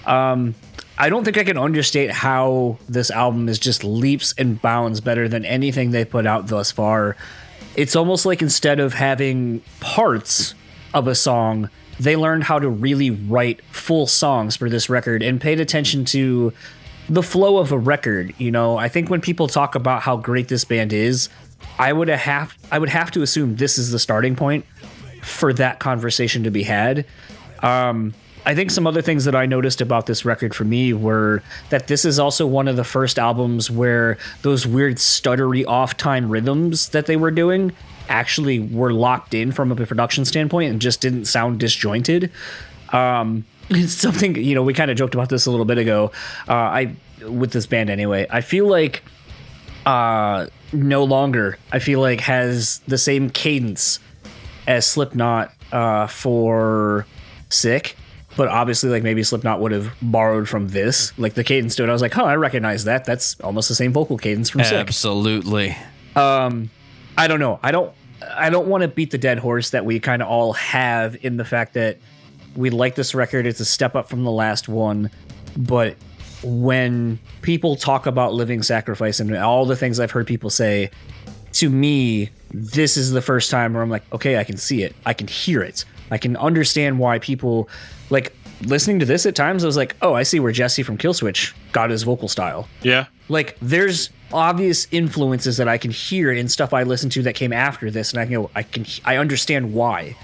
I don't think I can understate how this album is just leaps and bounds better than anything they put out thus far. It's almost like instead of having parts of a song, they learned how to really write full songs for this record and paid attention to the flow of a record. You know, I think when people talk about how great this band is, I would have to assume this is the starting point for that conversation to be had. I think some other things that I noticed about this record for me were that this is also one of the first albums where those weird stuttery off-time rhythms that they were doing actually were locked in from a production standpoint and just didn't sound disjointed. It's something, you know, we kind of joked about this a little bit ago. With this band anyway, I feel like No Longer, I feel like has the same cadence as Slipknot for Sick. But obviously, like, maybe Slipknot would have borrowed from this. Like, the cadence to it, I was like, I recognize that. That's almost the same vocal cadence from Sick. Absolutely. I don't know. I don't want to beat the dead horse that we kind of all have in the fact that we like this record. It's a step up from the last one. But when people talk about Living Sacrifice and all the things I've heard people say, to me, this is the first time where I'm like, okay, I can see it. I can hear it. I can understand why people, like, listening to this at times, I was like, oh, I see where Jesse from Killswitch got his vocal style. Yeah. Like, there's obvious influences that I can hear in stuff I listened to that came after this, and I understand why.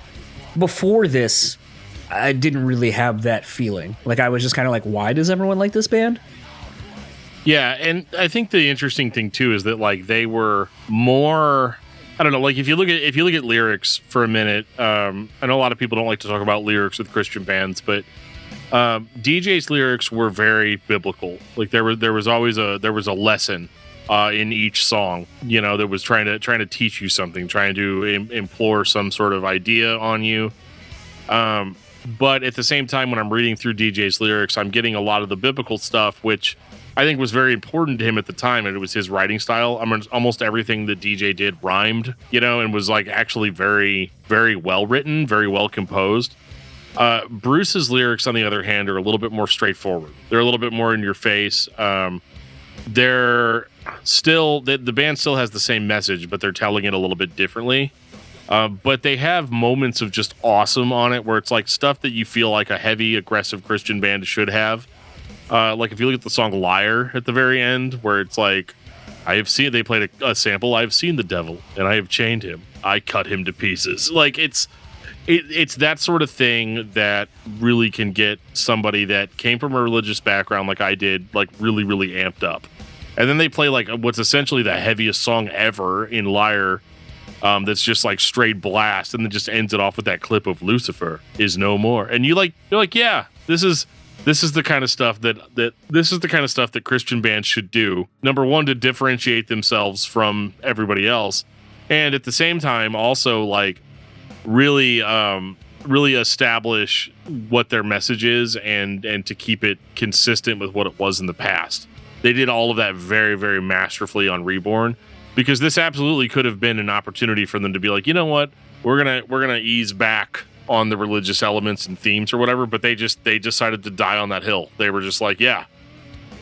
Before this, I didn't really have that feeling. Like, I was just kind of like, why does everyone like this band? Yeah, and I think the interesting thing too is that, like, they were more, I don't know, like, if you look at lyrics for a minute, I know a lot of people don't like to talk about lyrics with Christian bands, but DJ's lyrics were very biblical. Like, there was always a lesson in each song, you know, that was trying to teach you something, trying to implore some sort of idea on you. But at the same time, when I'm reading through DJ's lyrics, I'm getting a lot of the biblical stuff, which I think was very important to him at the time, and it was his writing style. I mean, almost everything that DJ did rhymed, and was like actually very, very well written, very well composed. Bruce's lyrics, on the other hand, are a little bit more straightforward. They're a little bit more in your face. They're still, the band still has the same message, but they're telling it a little bit differently. But they have moments of just awesome on it, where it's like stuff that you feel like a heavy, aggressive Christian band should have. Like if you look at the song Liar at the very end, where it's like, they played a sample, I've seen the devil and I have chained him. I cut him to pieces. Like it's that sort of thing that really can get somebody that came from a religious background like I did, like really, really amped up. And then they play like what's essentially the heaviest song ever in Liar. That's just like straight blast, and then just ends it off with that clip of Lucifer is no more. And you're like, yeah, this is the kind of stuff that Christian bands should do. Number one, to differentiate themselves from everybody else, and at the same time, also like really establish what their message is, and to keep it consistent with what it was in the past. They did all of that very, very masterfully on Reborn, because this absolutely could have been an opportunity for them to be like, you know what, we're gonna ease back on the religious elements and themes or whatever, but they decided to die on that hill. They were just like, yeah,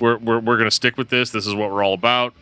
we're gonna stick with this. This is what we're all about.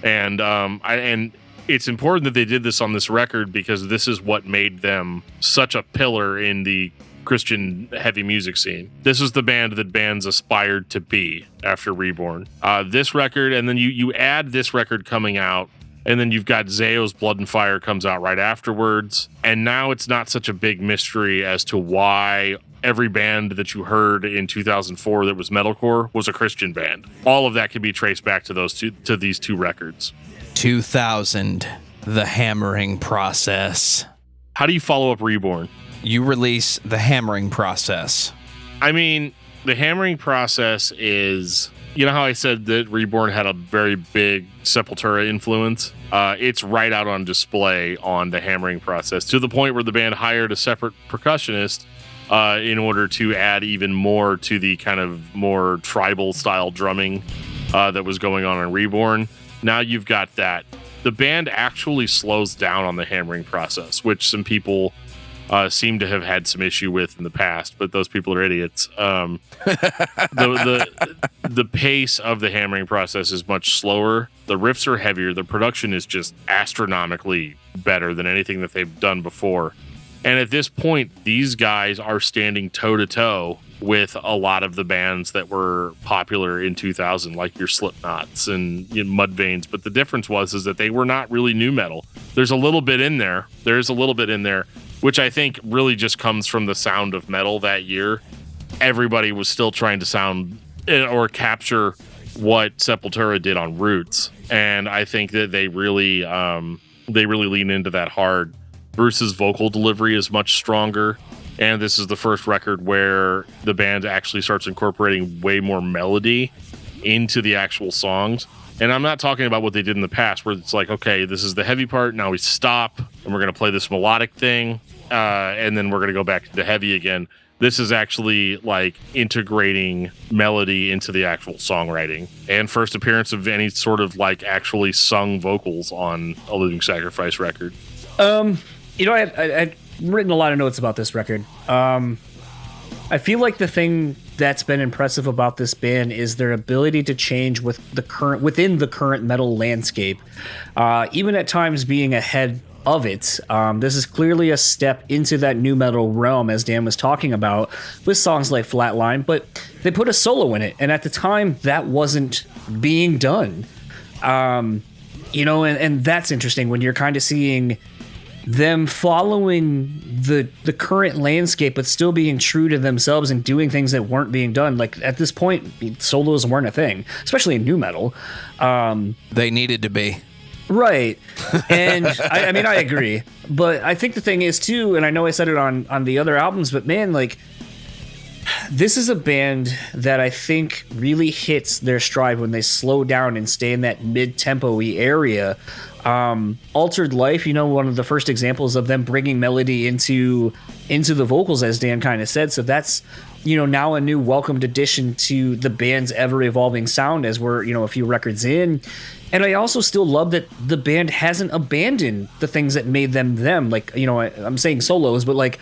And and it's important that they did this on this record, because this is what made them such a pillar in the Christian heavy music scene. This is the band that bands aspired to be after Reborn. This record, and then you add this record coming out, and then you've got Zayo's Blood and Fire comes out right afterwards. And now it's not such a big mystery as to why every band that you heard in 2004 that was metalcore was a Christian band. All of that can be traced back to these two records. 2000, The Hammering Process. How do you follow up Reborn? You release The Hammering Process. I mean, The Hammering Process is... You know how I said that Reborn had a very big Sepultura influence? It's right out on display on The Hammering Process, to the point where the band hired a separate percussionist in order to add even more to the kind of more tribal style drumming that was going on in Reborn. Now you've got that. The band actually slows down on The Hammering Process, which some people seem to have had some issue with in the past, but those people are idiots. The pace of The Hammering Process is much slower. The riffs are heavier. The production is just astronomically better than anything that they've done before. And at this point, these guys are standing toe-to-toe with a lot of the bands that were popular in 2000, like your Slipknots and Mudvaynes. But the difference is that they were not really nu metal. There's a little bit in there. There's a little bit in there, which I think really just comes from the sound of metal that year. Everybody was still trying to sound or capture what Sepultura did on Roots. And I think that they really lean into that hard. Bruce's vocal delivery is much stronger. And this is the first record where the band actually starts incorporating way more melody into the actual songs. And I'm not talking about what they did in the past, where it's like, okay, this is the heavy part, now we stop, and we're going to play this melodic thing, and then we're going to go back to heavy again. This is actually like integrating melody into the actual songwriting, and first appearance of any sort of like actually sung vocals on a Living Sacrifice record. I've written a lot of notes about this record. I feel like the thing that's been impressive about this band is their ability to change within the current metal landscape, even at times being ahead of it. This is clearly a step into that nu metal realm, as Dan was talking about, with songs like Flatline, but they put a solo in it, and at the time that wasn't being done. And that's interesting when you're kind of seeing them following the current landscape, but still being true to themselves and doing things that weren't being done. Like at this point, solos weren't a thing, especially in nu metal. They needed to be. Right. And I mean, I agree. But I think the thing is too, and I know I said it on the other albums, but man, like, this is a band that I think really hits their stride when they slow down and stay in that mid-tempo-y area. Altered Life, one of the first examples of them bringing melody into into the vocals, as Dan kind of said. So that's, now a new welcomed addition to the band's ever evolving sound as we're, a few records in. And I also still love that the band hasn't abandoned the things that made them them. Like, I'm saying solos, but like,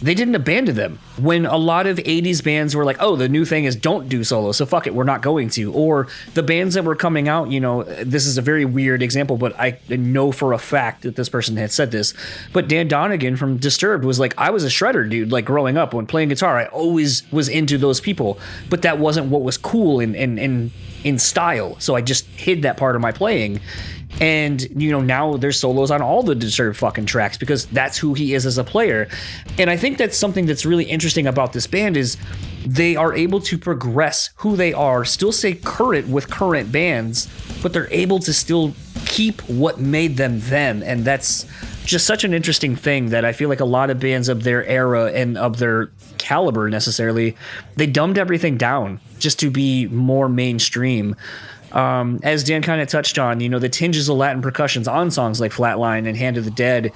they didn't abandon them. When a lot of 80s bands were like, oh, the new thing is don't do solo, so fuck it, we're not going to. Or the bands that were coming out, this is a very weird example, but I know for a fact that this person had said this. But Dan Donegan from Disturbed was like, I was a shredder dude, like growing up. When playing guitar, I always was into those people. But that wasn't what was cool in style. So I just hid that part of my playing. And, now there's solos on all the Disturbed fucking tracks because that's who he is as a player. And I think that's something that's really interesting about this band is they are able to progress who they are, still stay current with current bands, but they're able to still keep what made them them. And that's just such an interesting thing that I feel like a lot of bands of their era and of their caliber necessarily, they dumbed everything down just to be more mainstream. As Dan kind of touched on, the tinges of Latin percussions on songs like Flatline and Hand of the Dead,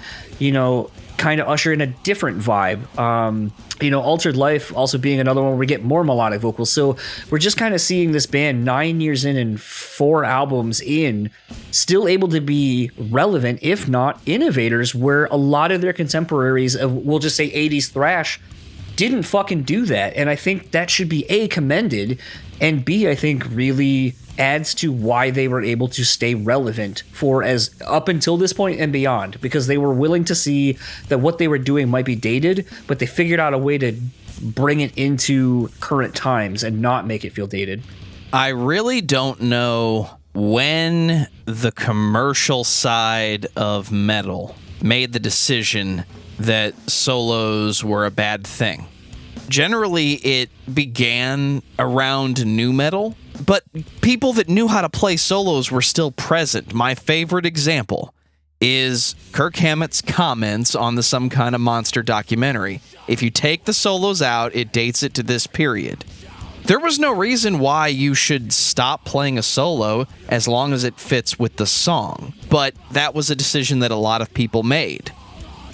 kind of usher in a different vibe. Altered Life also being another one where we get more melodic vocals. So we're just kind of seeing this band 9 years in and 4 albums in, still able to be relevant, if not innovators, where a lot of their contemporaries of, we'll just say 80s thrash, didn't fucking do that. And I think that should be A, commended, and B, I think really adds to why they were able to stay relevant for as up until this point and beyond, because they were willing to see that what they were doing might be dated, but they figured out a way to bring it into current times and not make it feel dated. I really don't know when the commercial side of metal made the decision that solos were a bad thing. Generally, it began around nu metal, but people that knew how to play solos were still present. My favorite example is Kirk Hammett's comments on the Some Kind of Monster documentary. If you take the solos out, it dates it to this period. There was no reason why you should stop playing a solo as long as it fits with the song, but that was a decision that a lot of people made.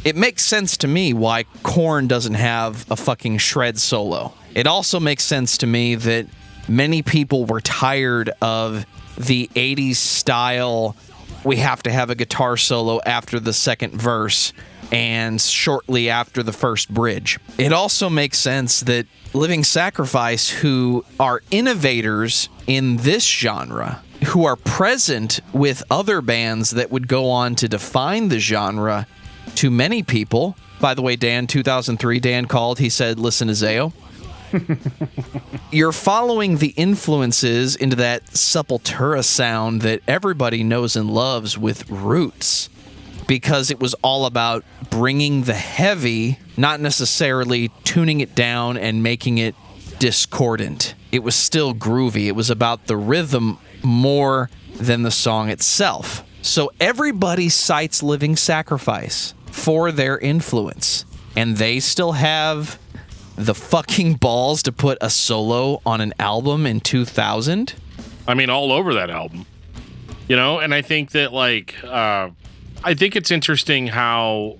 It makes sense to me why Korn doesn't have a fucking shred solo. It also makes sense to me that many people were tired of the 80s style, we have to have a guitar solo after the second verse and shortly after the first bridge. It also makes sense that Living Sacrifice, who are innovators in this genre, who are present with other bands that would go on to define the genre to many people. By the way, Dan, 2003, Dan called, he said, listen to Zao. You're following the influences into that Sepultura sound that everybody knows and loves with Roots, because it was all about bringing the heavy, not necessarily tuning it down and making it discordant. It was still groovy. It was about the rhythm more than the song itself. So everybody cites Living Sacrifice for their influence, and they still have the fucking balls to put a solo on an album in 2000. I mean, all over that album, and I think that I think it's interesting how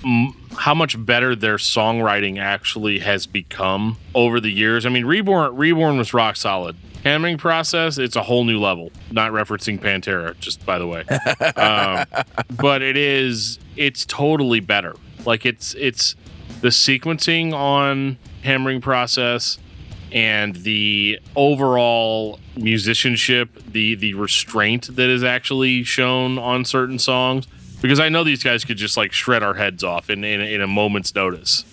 much better their songwriting actually has become over the years. I mean, Reborn was rock solid. Hammering Process, it's a whole new level. Not referencing Pantera, just by the way. But it's totally better. Like it's the sequencing on Hammering Process and the overall musicianship, the restraint that is actually shown on certain songs. Because I know these guys could just like shred our heads off in a moment's notice.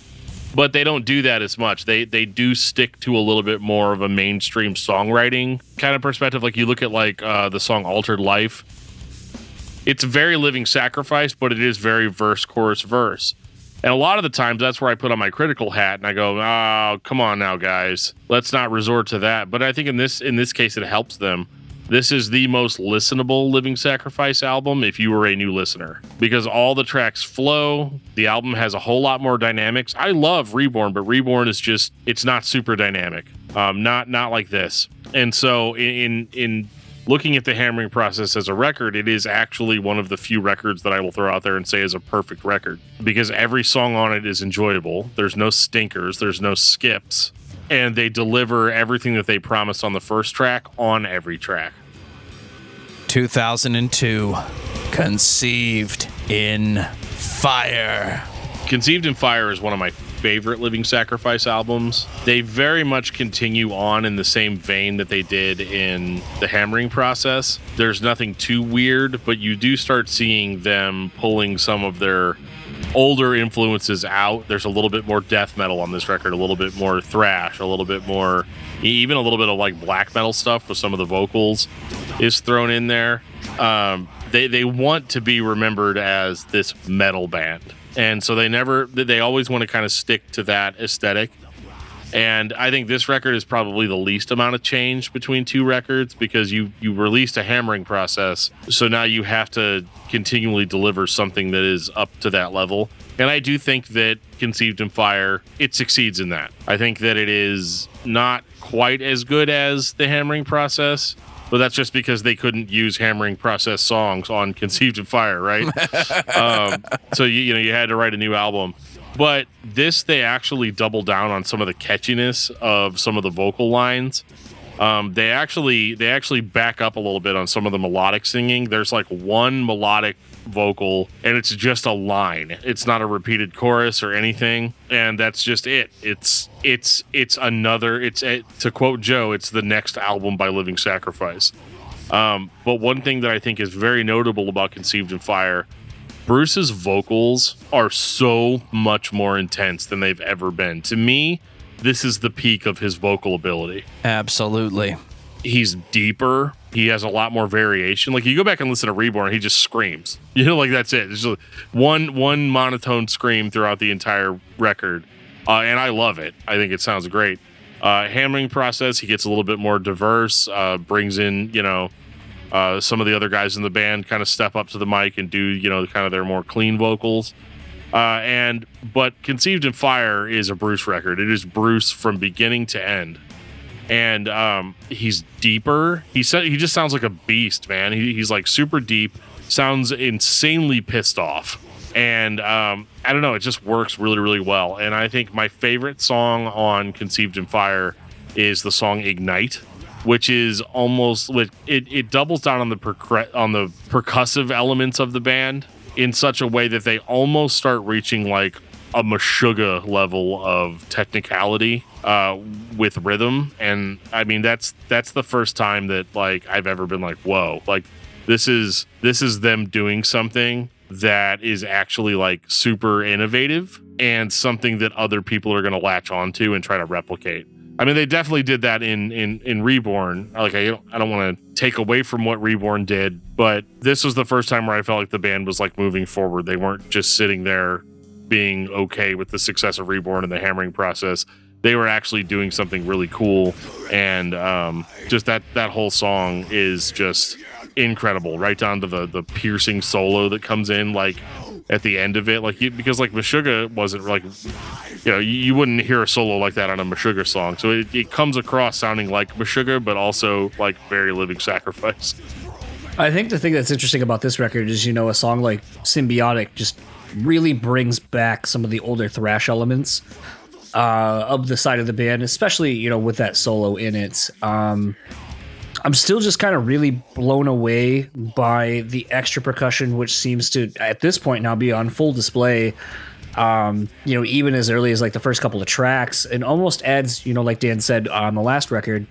But they don't do that as much. They do stick to a little bit more of a mainstream songwriting kind of perspective. Like you look at the song Altered Life. It's very Living Sacrifice, but it is very verse, chorus, verse. And a lot of the times that's where I put on my critical hat and I go, oh, come on now, guys. Let's not resort to that. But I think in this case, it helps them. This is the most listenable Living Sacrifice album if you were a new listener, because all the tracks flow. The album has a whole lot more dynamics. I love Reborn, but Reborn is it's not super dynamic. Not like this. And so in looking at the Hammering Process as a record, it is actually one of the few records that I will throw out there and say is a perfect record, because every song on it is enjoyable. There's no stinkers, there's no skips, and they deliver everything that they promised on the first track on every track. 2002, Conceived in Fire. Conceived in Fire is one of my favorite Living Sacrifice albums. They very much continue on in the same vein that they did in the Hammering Process. There's nothing too weird, but you do start seeing them pulling some of their older influences out. There's a little bit more death metal on this record, a little bit more thrash, a little bit more, even a little bit of like black metal stuff with some of the vocals is thrown in there. They want to be remembered as this metal band. And so they always want to kind of stick to that aesthetic. And I think this record is probably the least amount of change between two records, because you released a Hammering Process. So now you have to continually deliver something that is up to that level. And I do think that Conceived in Fire, it succeeds in that. I think that it is not quite as good as the Hammering Process, but that's just because they couldn't use Hammering Process songs on Conceived in Fire, right? So you had to write a new album. But this, they actually double down on some of the catchiness of some of the vocal lines. They actually back up a little bit on some of the melodic singing. There's like one melodic vocal, and it's just a line. It's not a repeated chorus or anything, and that's just it. To quote Joe, it's the next album by Living Sacrifice. But one thing that I think is very notable about Conceived in Fire, Bruce's vocals are so much more intense than they've ever been. To me, this is the peak of his vocal ability. Absolutely. He's deeper. He has a lot more variation. Like, you go back and listen to Reborn, he just screams. Like, that's it. It's just one monotone scream throughout the entire record. And I love it. I think it sounds great. Hammering Process, he gets a little bit more diverse, brings in, some of the other guys in the band kind of step up to the mic and do, kind of their more clean vocals. But Conceived in Fire is a Bruce record. It is Bruce from beginning to end. And he's deeper. He just sounds like a beast, man. He's like super deep, sounds insanely pissed off. And I don't know, it just works really, really well. And I think my favorite song on Conceived in Fire is the song Ignite, which is almost, it doubles down on the percussive elements of the band in such a way that they almost start reaching like a Meshuggah level of technicality with rhythm. And I mean, that's the first time that like I've ever been like, whoa, like this is them doing something that is actually like super innovative and something that other people are going to latch onto and try to replicate. I mean, they definitely did that in Reborn. Like, I don't want to take away from what Reborn did, but this was the first time where I felt like the band was like moving forward. They weren't just sitting there being okay with the success of Reborn and the Hammering Process. They were actually doing something really cool. And just that whole song is just incredible, right down to the piercing solo that comes in like at the end of it. Like, because like Meshuggah wasn't like, you wouldn't hear a solo like that on a Meshuggah song. So it comes across sounding like Meshuggah, but also like very Living Sacrifice. I think the thing that's interesting about this record is, a song like Symbiotic just really brings back some of the older thrash elements of the side of the band, especially, with that solo in it. I'm still just kind of really blown away by the extra percussion, which seems to, at this point now, be on full display. Even as early as like the first couple of tracks, and almost adds, like Dan said on the last record,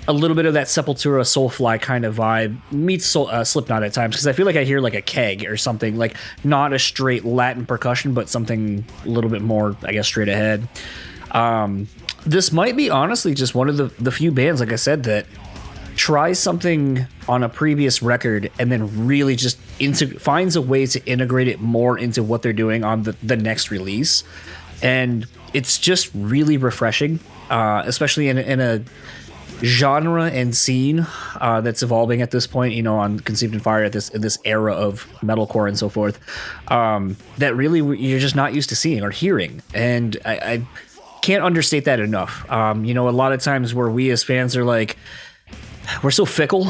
a little bit of that Sepultura Soulfly kind of vibe meets Slipknot at times, because I feel like I hear like a keg or something, like not a straight Latin percussion, but something a little bit more, I guess, straight ahead. This might be honestly just one of the few bands, like I said, that tries something on a previous record and then really just finds a way to integrate it more into what they're doing on the next release. And it's just really refreshing, especially in a genre and scene that's evolving at this point, on Conceived in Fire at this era of metalcore and so forth, that really you're just not used to seeing or hearing. And I can't understate that enough. A lot of times where we as fans are like, we're so fickle,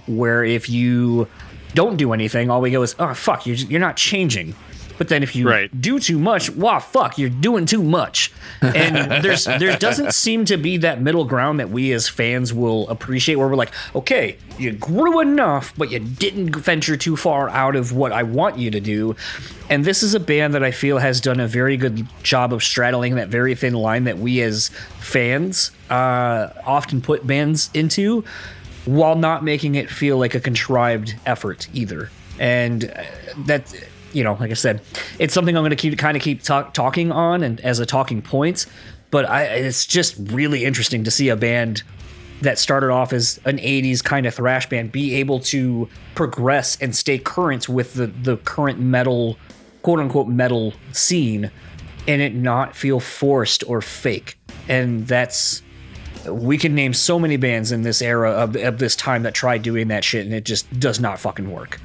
where if you don't do anything, all we go is, oh, fuck, you're not changing. But then if you do too much, wow, fuck, you're doing too much. And there doesn't seem to be that middle ground that we as fans will appreciate, where we're like, okay, you grew enough, but you didn't venture too far out of what I want you to do. And this is a band that I feel has done a very good job of straddling that very thin line that we as fans often put bands into, while not making it feel like a contrived effort either. And that... like I said, it's something I'm going to keep talking on and as a talking point. But it's just really interesting to see a band that started off as an 80s kind of thrash band be able to progress and stay current with the current metal, quote unquote metal scene, and it not feel forced or fake. And we can name so many bands in this era of this time that tried doing that shit, and it just does not fucking work.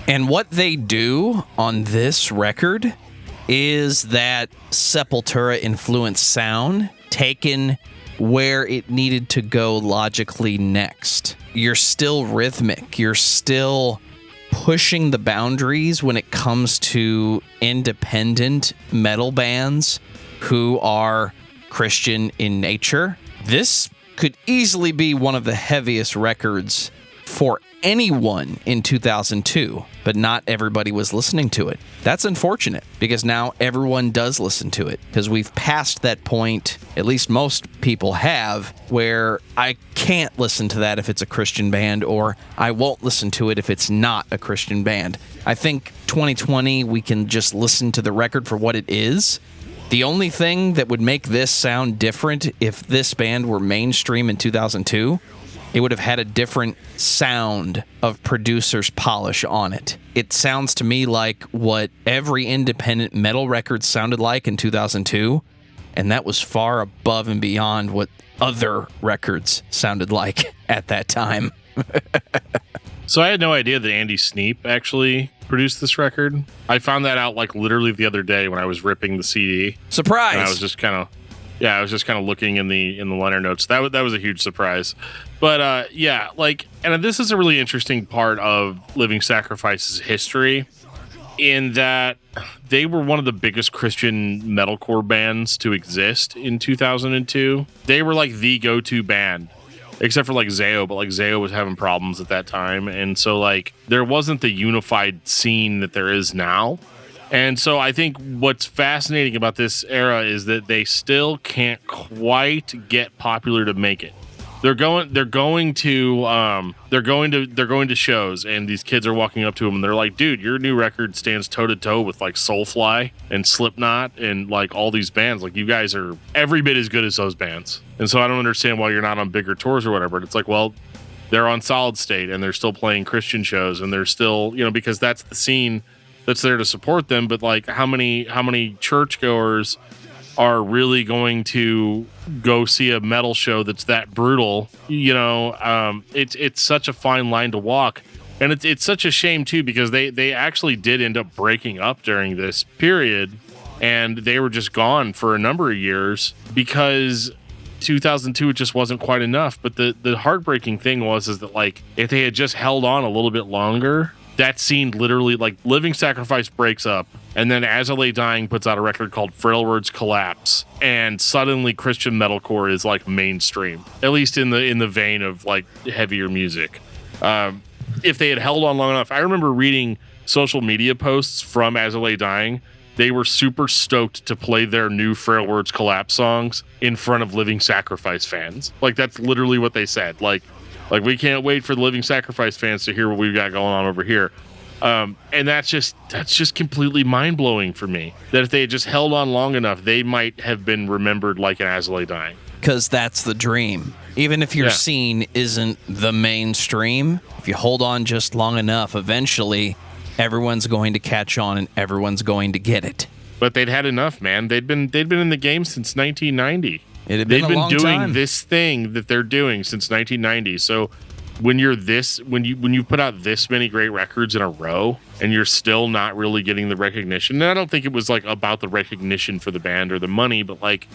And what they do on this record is that Sepultura-influenced sound taken where it needed to go logically next. You're still rhythmic. You're still pushing the boundaries when it comes to independent metal bands who are Christian in nature. This could easily be one of the heaviest records for anyone in 2002, but not everybody was listening to it. That's unfortunate, because now everyone does listen to it, because we've passed that point, at least most people have, where I can't listen to that if it's a Christian band, or I won't listen to it if it's not a Christian band. I think 2020, we can just listen to the record for what it is. The only thing that would make this sound different if this band were mainstream in 2002, it would have had a different sound of producer's polish on it. It sounds to me like what every independent metal record sounded like in 2002, and that was far above and beyond what other records sounded like at that time. So I had no idea that Andy Sneap actually produced this record. I found that out like literally the other day when I was ripping the CD. Surprise! And I was just kind of looking in the liner notes. That was a huge surprise. But and this is a really interesting part of Living Sacrifice's history, in that they were one of the biggest Christian metalcore bands to exist in 2002. They were like the go-to band, except for like Zao, but like Zao was having problems at that time, and so like there wasn't the unified scene that there is now. And so I think what's fascinating about this era is that they still can't quite get popular to make it. They're going to shows, and these kids are walking up to them and they're like, dude, your new record stands toe to toe with like Soulfly and Slipknot and like all these bands. Like, you guys are every bit as good as those bands. And so I don't understand why you're not on bigger tours or whatever. It's like, well, they're on Solid State and they're still playing Christian shows, and they're still, because that's the scene that's there to support them. But like, how many churchgoers are really going to go see a metal show that's that brutal? It's such a fine line to walk, and it's such a shame too, because they actually did end up breaking up during this period, and they were just gone for a number of years because 2002 it just wasn't quite enough. But the heartbreaking thing is that like, if they had just held on a little bit longer, that scene literally, like, Living Sacrifice breaks up, and then As I Lay Dying puts out a record called Frail Words Collapse, and suddenly Christian metalcore is like mainstream, at least in the vein of like heavier music. If they had held on long enough, I remember reading social media posts from As I Lay Dying. They were super stoked to play their new Frail Words Collapse songs in front of Living Sacrifice fans. Like, that's literally what they said. Like, we can't wait for the Living Sacrifice fans to hear what we've got going on over here. And that's just completely mind-blowing for me, that if they had just held on long enough, they might have been remembered like an As I Lay Dying. Because that's the dream. Even if your scene isn't the mainstream, if you hold on just long enough, eventually everyone's going to catch on and everyone's going to get it. But they'd had enough, man. They'd been in the game since 1990. They've been doing this thing that they're doing since 1990. So when you put out this many great records in a row and you're still not really getting the recognition, and I don't think it was like about the recognition for the band or the money, but like,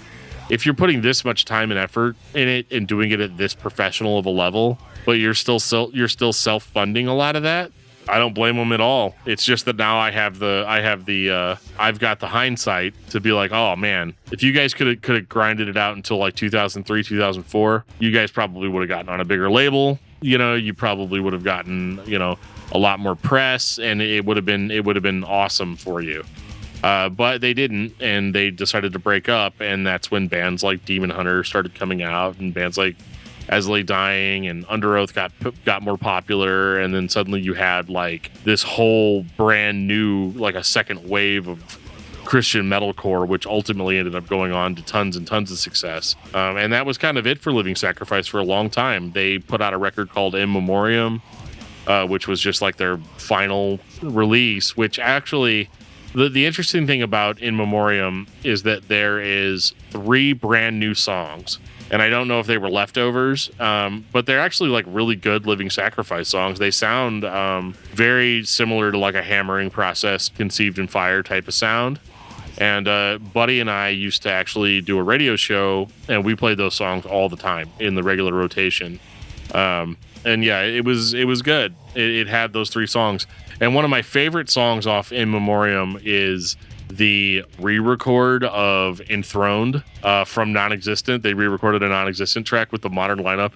if you're putting this much time and effort in it and doing it at this professional of a level, but you're still self-funding a lot of that, I don't blame them at all. It's just that now I've got the hindsight to be like, oh man, if you guys could have grinded it out until like 2003, 2004, you guys probably would have gotten on a bigger label. You probably would have gotten, a lot more press, and it would have been awesome for you. But they didn't, and they decided to break up, and that's when bands like Demon Hunter started coming out, and bands like As Lay Dying and Under Oath got more popular, and then suddenly you had like this whole brand new, like a second wave of Christian metalcore, which ultimately ended up going on to tons and tons of success. And that was kind of it for Living Sacrifice for a long time. They put out a record called In Memoriam, which was just like their final release, which actually... The interesting thing about In Memoriam is that there is 3 brand new songs, and I don't know if they were leftovers, but they're actually like really good Living Sacrifice songs. They sound very similar to like a Hammering Process, Conceived in Fire type of sound. And Buddy and I used to actually do a radio show, and we played those songs all the time in the regular rotation. And yeah, it was good. It had those 3 songs. And one of my favorite songs off In Memoriam is the re-record of Enthroned from Non-Existent. They re-recorded a Non-Existent track with the modern lineup.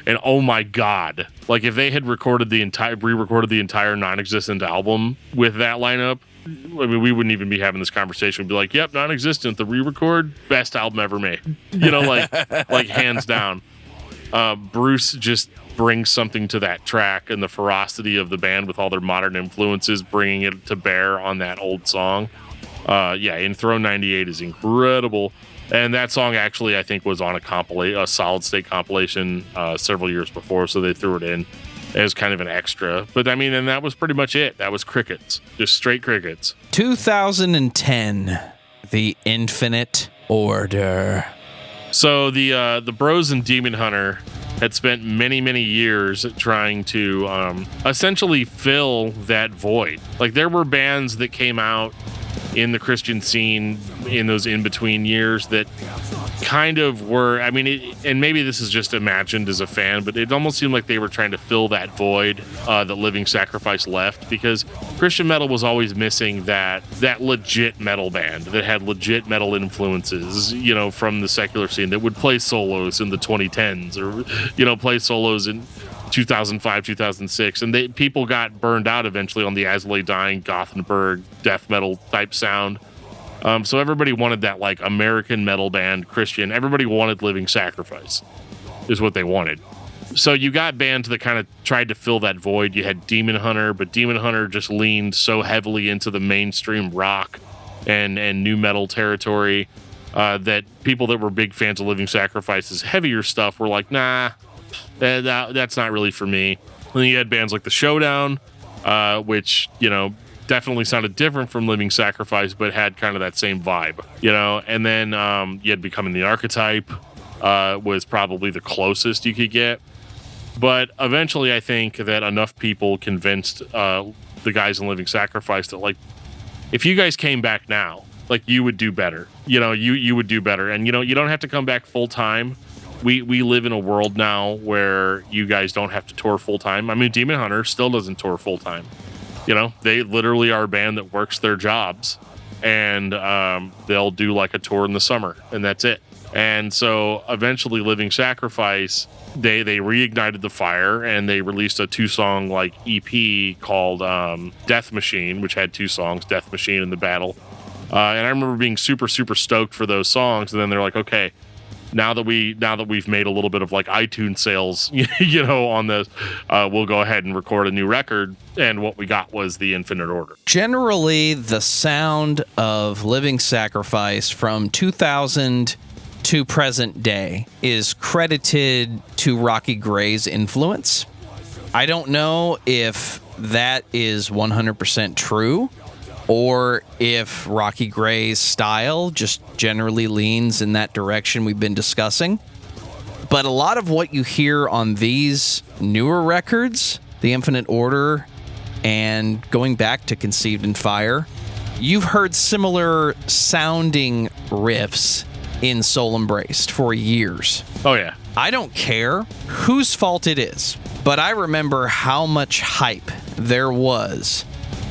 And oh my God, like if they had re-recorded the entire Non-Existent album with that lineup, I mean, we wouldn't even be having this conversation. We'd be like, yep, Non-Existent, the re-record, best album ever made. Like hands down. Bruce just brings something to that track, and the ferocity of the band with all their modern influences, bringing it to bear on that old song. Enthroned 98 is incredible. And that song actually, I think, was on a Solid State compilation several years before, so they threw it in as kind of an extra. But I mean, and that was pretty much it. That was crickets, just straight crickets. 2010, The Infinite Order. So the Bros and Demon Hunter had spent many, many years trying to essentially fill that void. Like, there were bands that came out in the Christian scene in those in-between years that kind of were, I mean, and maybe this is just imagined as a fan, but it almost seemed like they were trying to fill that void that Living Sacrifice left, because Christian metal was always missing that legit metal band that had legit metal influences, from the secular scene, that would play solos in the 2010s or, play solos in 2005, 2006, and people got burned out eventually on the As Lay Dying, Gothenburg, death metal type sound. So everybody wanted that like American metal band, Christian. Everybody wanted Living Sacrifice, is what they wanted. So you got bands that kind of tried to fill that void. You had Demon Hunter, but Demon Hunter just leaned so heavily into the mainstream rock and new metal territory that people that were big fans of Living Sacrifice's heavier stuff were like, nah, that's not really for me. And then you had bands like The Showdown, which, definitely sounded different from Living Sacrifice, but had kind of that same vibe, And then you had Becoming the Archetype, was probably the closest you could get. But eventually, I think that enough people convinced the guys in Living Sacrifice that, like, if you guys came back now, like, you would do better. You would do better. And, you don't have to come back full time. We live in a world now where you guys don't have to tour full time. I mean, Demon Hunter still doesn't tour full time. They literally are a band that works their jobs, and they'll do like a tour in the summer, and that's it. And so eventually Living Sacrifice, they reignited the fire, and they released a 2-song like EP called Death Machine, which had 2 songs, Death Machine and The Battle. And I remember being super, super stoked for those songs. And then they're like, okay, now that we've made a little bit of like iTunes sales, on this, we'll go ahead and record a new record. And what we got was The Infinite Order. Generally, the sound of Living Sacrifice from 2000 to present day is credited to Rocky Gray's influence. I don't know if that is 100% true, or if Rocky Gray's style just generally leans in that direction we've been discussing. But a lot of what you hear on these newer records, The Infinite Order and going back to Conceived in Fire, you've heard similar sounding riffs in Soul Embraced for years. Oh, yeah. I don't care whose fault it is, but I remember how much hype there was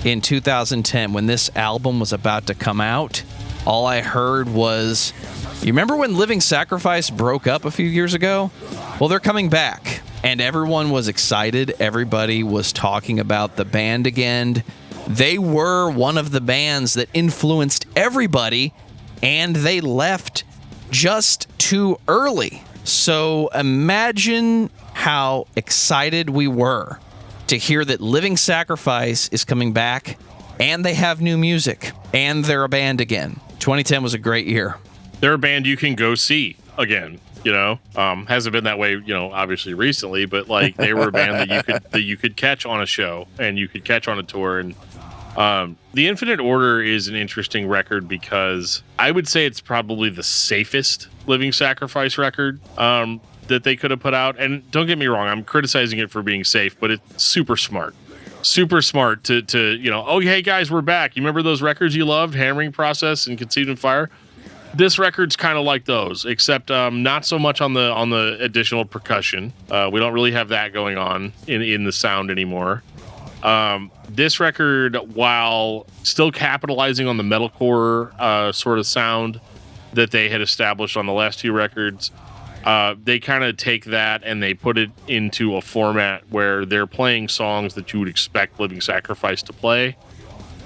in 2010 when this album was about to come out. All I heard was, you remember when Living Sacrifice broke up a few years ago? Well, they're coming back, and everyone was excited. Everybody was talking about the band again. They were one of the bands that influenced everybody, and they left just too early. So imagine how excited we were to hear that Living Sacrifice is coming back, and they have new music, and they're a band again. 2010 was a great year. They're a band you can go see again. You know, hasn't been that way, you know, obviously recently, but like they were a band that you could catch on a show and you could catch on a tour. And The Infinite Order is an interesting record because I would say it's probably the safest Living Sacrifice record that they could have put out. And don't get me wrong, I'm criticizing it for being safe, but it's super smart. Super smart to you know, oh, hey guys, we're back. You remember those records you loved, Hammering Process and Conceived in Fire? This record's kind of like those, except not so much on the additional percussion. We don't really have that going on in the sound anymore. This record, while still capitalizing on the metalcore sort of sound that they had established on the last two records, they kind of take that and they put it into a format where they're playing songs that you would expect Living Sacrifice to play.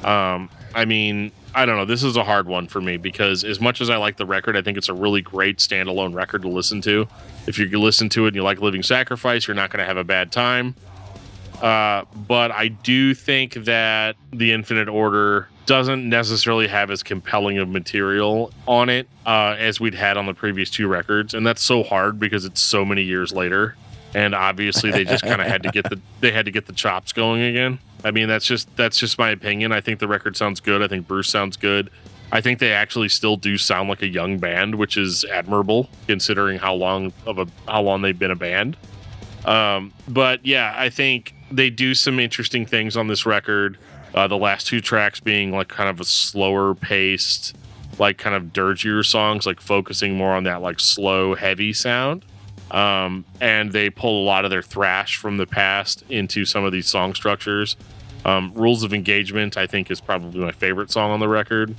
I mean, I don't know. This is a hard one for me because as much as I like the record, I think it's a really great standalone record to listen to. If you listen to it and you like Living Sacrifice, you're not going to have a bad time. But I do think that The Infinite Order doesn't necessarily have as compelling of material on it as we'd had on the previous two records. And that's so hard because it's so many years later. And obviously they just kind of had to get the chops going again. I mean, that's just my opinion. I think the record sounds good. I think Bruce sounds good. I think they actually still do sound like a young band, which is admirable considering how long they've been a band. But yeah, I think they do some interesting things on this record. The last two tracks being like kind of a slower paced, like kind of dirtier songs, like focusing more on that like slow, heavy sound. And they pull a lot of their thrash from the past into some of these song structures. Rules of Engagement, I think, is probably my favorite song on the record.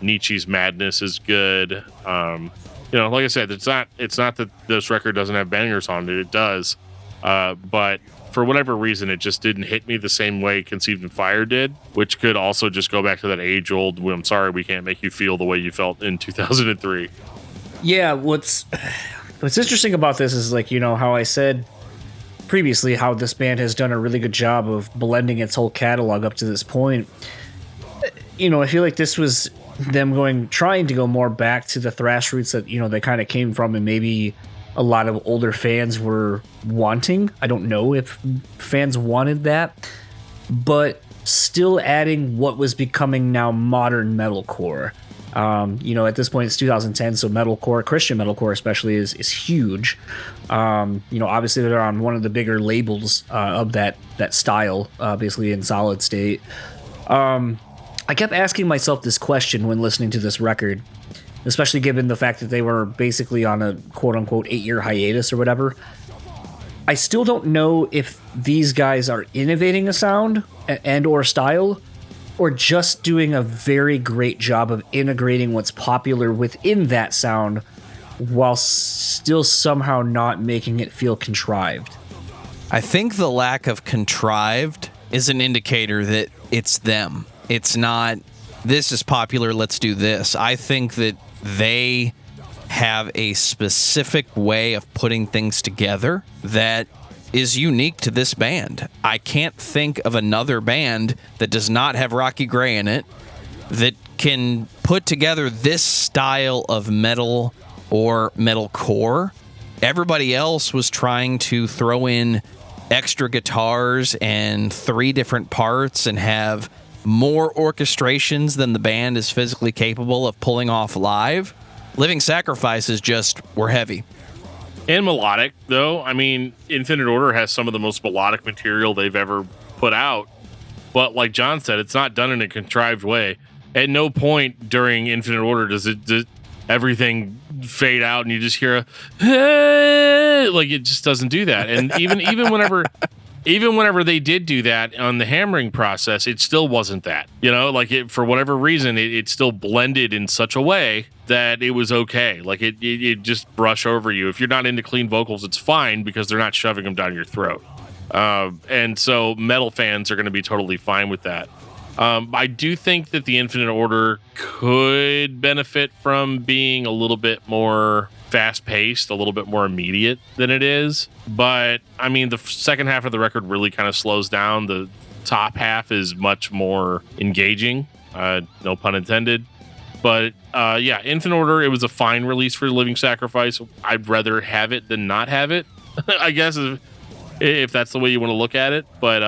Nietzsche's Madness is good. You know, like I said, it's not that this record doesn't have bangers on it. It does. But for whatever reason, it just didn't hit me the same way Conceived in Fire did, which could also just go back to that age-old, I'm sorry, we can't make you feel the way you felt in 2003. Yeah, what's interesting about this is, like, you know, how I said previously how this band has done a really good job of blending its whole catalog up to this point. You know, I feel like this was them trying to go more back to the thrash roots that, you know, they kind of came from, and maybe a lot of older fans were wanting. I don't know if fans wanted that, but still adding what was becoming now modern metalcore. You know, at this point it's 2010, so metalcore, Christian metalcore especially, is huge. You know, obviously they're on one of the bigger labels of that style, basically in Solid State. I kept asking myself this question when listening to this record, especially given the fact that they were basically on a quote-unquote 8-year hiatus or whatever. I still don't know if these guys are innovating a sound and or style, or just doing a very great job of integrating what's popular within that sound while still somehow not making it feel contrived. I think the lack of contrived is an indicator that it's them. It's not, this is popular, let's do this. I think that they have a specific way of putting things together that is unique to this band. I can't think of another band that does not have Rocky Gray in it that can put together this style of metal or metalcore. Everybody else was trying to throw in extra guitars and 3 different parts and have more orchestrations than the band is physically capable of pulling off live. Living Sacrifice is just, we're heavy. And melodic, though. I mean, Infinite Order has some of the most melodic material they've ever put out. But like John said, it's not done in a contrived way. At no point during Infinite Order does it everything fade out and you just hear a hey! Like it just doesn't do that. And even whenever they did do that on the hammering process, it still wasn't that. Like it, for whatever reason, it still blended in such a way that it was okay. Like it just brush over you. If you're not into clean vocals, it's fine because they're not shoving them down your throat. And so metal fans are going to be totally fine with that. I do think that the Infinite Order could benefit from being a little bit more fast-paced, a little bit more immediate than it is. But, I mean, the second half of the record really kind of slows down. The top half is much more engaging, no pun intended. But, yeah, Infinite Order, it was a fine release for Living Sacrifice. I'd rather have it than not have it, I guess, if that's the way you want to look at it. But,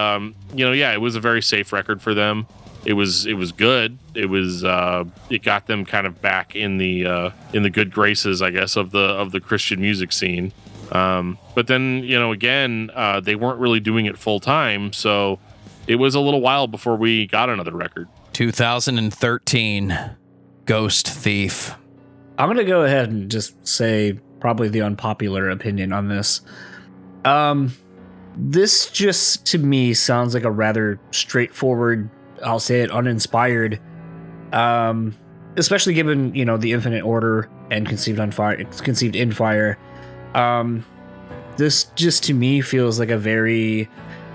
yeah, it was a very safe record for them. It was good. It got them kind of back in the good graces, I guess, of the Christian music scene. But then, again, they weren't really doing it full time, so it was a little while before we got another record. 2013, Ghost Thief. I'm gonna go ahead and just say probably the unpopular opinion on this. This just to me sounds like a rather straightforward, I'll say it, uninspired, especially given, the Infinite Order and Conceived in Fire. This just to me feels like a very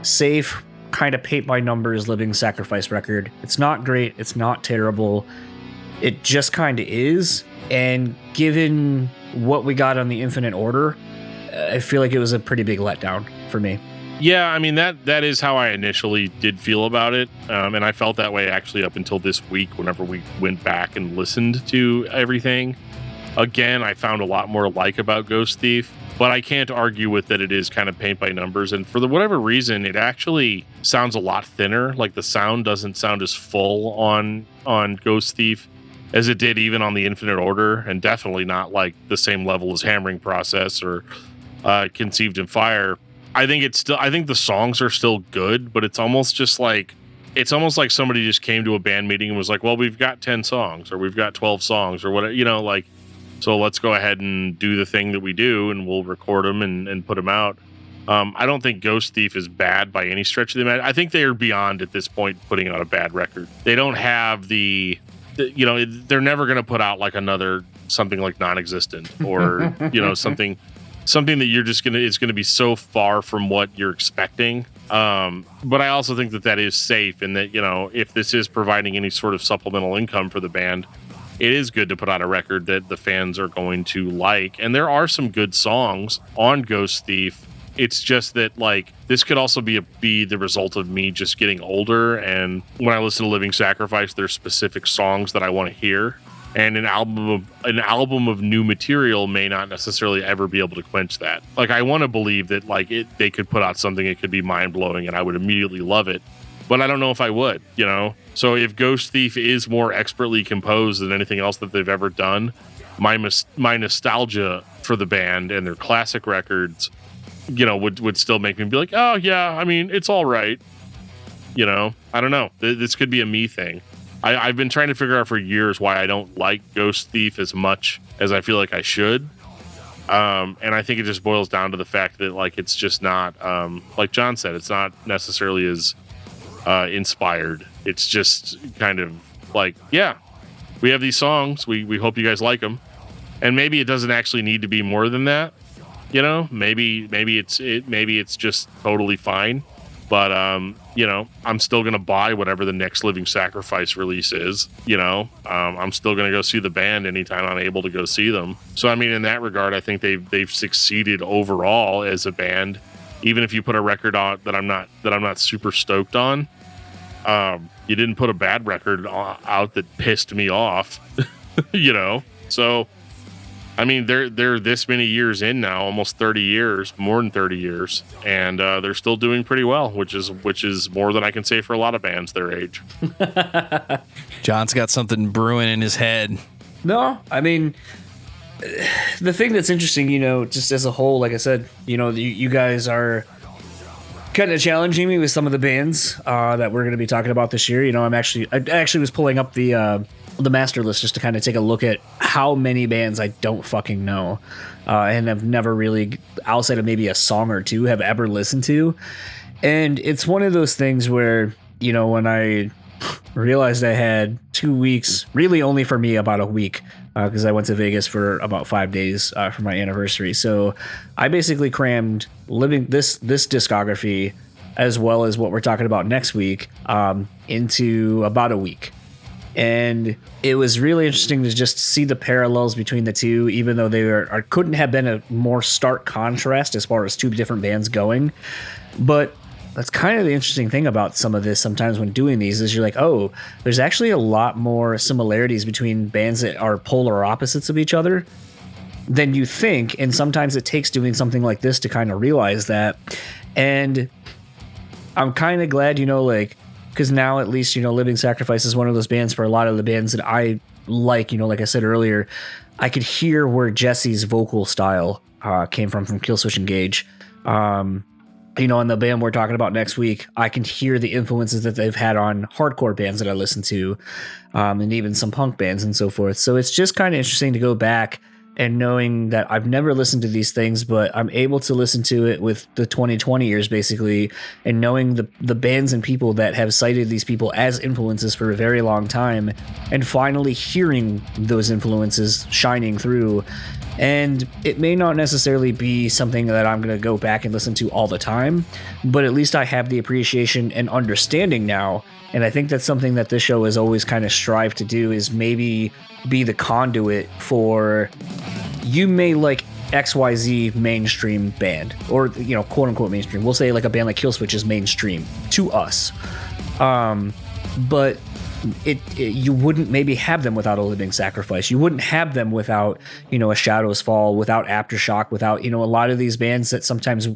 safe kind of paint by numbers Living Sacrifice record. It's not great. It's not terrible. It just kind of is. And given what we got on the Infinite Order, I feel like it was a pretty big letdown for me. Yeah, I mean, that is how I initially did feel about it. And I felt that way actually up until this week whenever we went back and listened to everything. Again, I found a lot more about Ghost Thief, but I can't argue with that it is kind of paint by numbers. And for whatever reason, it actually sounds a lot thinner. Like the sound doesn't sound as full on Ghost Thief as it did even on the Infinite Order, and definitely not like the same level as Hammering Process or Conceived in Fire. I think the songs are still good, but it's almost like somebody just came to a band meeting and was like, well, we've got 10 songs or we've got 12 songs or whatever, so let's go ahead and do the thing that we do and we'll record them and put them out. I don't think Ghost Thief is bad by any stretch of the imagination. I think they are beyond at this point putting out a bad record. They don't have they're never going to put out like another something like Non-Existent or, something that you're just it's going to be so far from what you're expecting. But I also think that is safe and that, if this is providing any sort of supplemental income for the band, it is good to put out a record that the fans are going to like. And there are some good songs on Ghost Thief. It's just that like this could also be the result of me just getting older. And when I listen to Living Sacrifice, there's specific songs that I want to hear. And an album of new material may not necessarily ever be able to quench that. Like I want to believe that like they could put out something, it could be mind blowing and I would immediately love it. But I don't know if I would, So if Ghost Thief is more expertly composed than anything else that they've ever done, my nostalgia for the band and their classic records, would still make me be like, oh yeah, I mean, it's all right. I don't know. This could be a me thing. I've been trying to figure out for years why I don't like Ghost Thief as much as I feel like I should. And I think it just boils down to the fact that like it's just not, like John said, it's not necessarily as inspired. It's just kind of like, yeah, we have these songs. We hope you guys like them. And maybe it doesn't actually need to be more than that. Maybe it's just totally fine. But, I'm still going to buy whatever the next Living Sacrifice release is, I'm still going to go see the band anytime I'm able to go see them. So, I mean, in that regard, I think they've succeeded overall as a band, even if you put a record out that I'm not super stoked on. You didn't put a bad record out that pissed me off, so, I mean, they're this many years in now, almost 30 years, more than 30 years, and they're still doing pretty well, which is more than I can say for a lot of bands their age. John's got something brewing in his head. No, I mean, the thing that's interesting, just as a whole, like I said, you guys are kind of challenging me with some of the bands that we're going to be talking about this year. You know, I actually was pulling up the master list just to kind of take a look at how many bands I don't fucking know, and I've never really, outside of maybe a song or two, have ever listened to. And it's one of those things where, you know, when I realized I had 2 weeks, really only for me about a week, because I went to Vegas for about 5 days for my anniversary. So I basically crammed this discography, as well as what we're talking about next week, into about a week. And it was really interesting to just see the parallels between the two, even though they couldn't have been a more stark contrast as far as two different bands going. But that's kind of the interesting thing about some of this sometimes when doing these is you're like, oh, there's actually a lot more similarities between bands that are polar opposites of each other than you think. And sometimes it takes doing something like this to kind of realize that. And I'm kind of glad, you know, like, because now at least, you know, Living Sacrifice is one of those bands for a lot of the bands that I like, you know, like I said earlier, I could hear where Jesse's vocal style came from Killswitch Engage. You know, in the band we're talking about next week, I can hear the influences that they've had on hardcore bands that I listen to, and even some punk bands and so forth. So it's just kind of interesting to go back and knowing that I've never listened to these things, but I'm able to listen to it with the 2020 years basically, and knowing the bands and people that have cited these people as influences for a very long time, and finally hearing those influences shining through. And it may not necessarily be something that I'm going to go back and listen to all the time, but at least I have the appreciation and understanding now. And I think that's something that this show has always kind of strived to do, is maybe be the conduit for, you may like XYZ mainstream band, or, you know, quote unquote mainstream. We'll say like a band like Killswitch is mainstream to us. But you wouldn't maybe have them without a Living Sacrifice. You wouldn't have them without, you know, a Shadows Fall, without Aftershock, without, you know, a lot of these bands that sometimes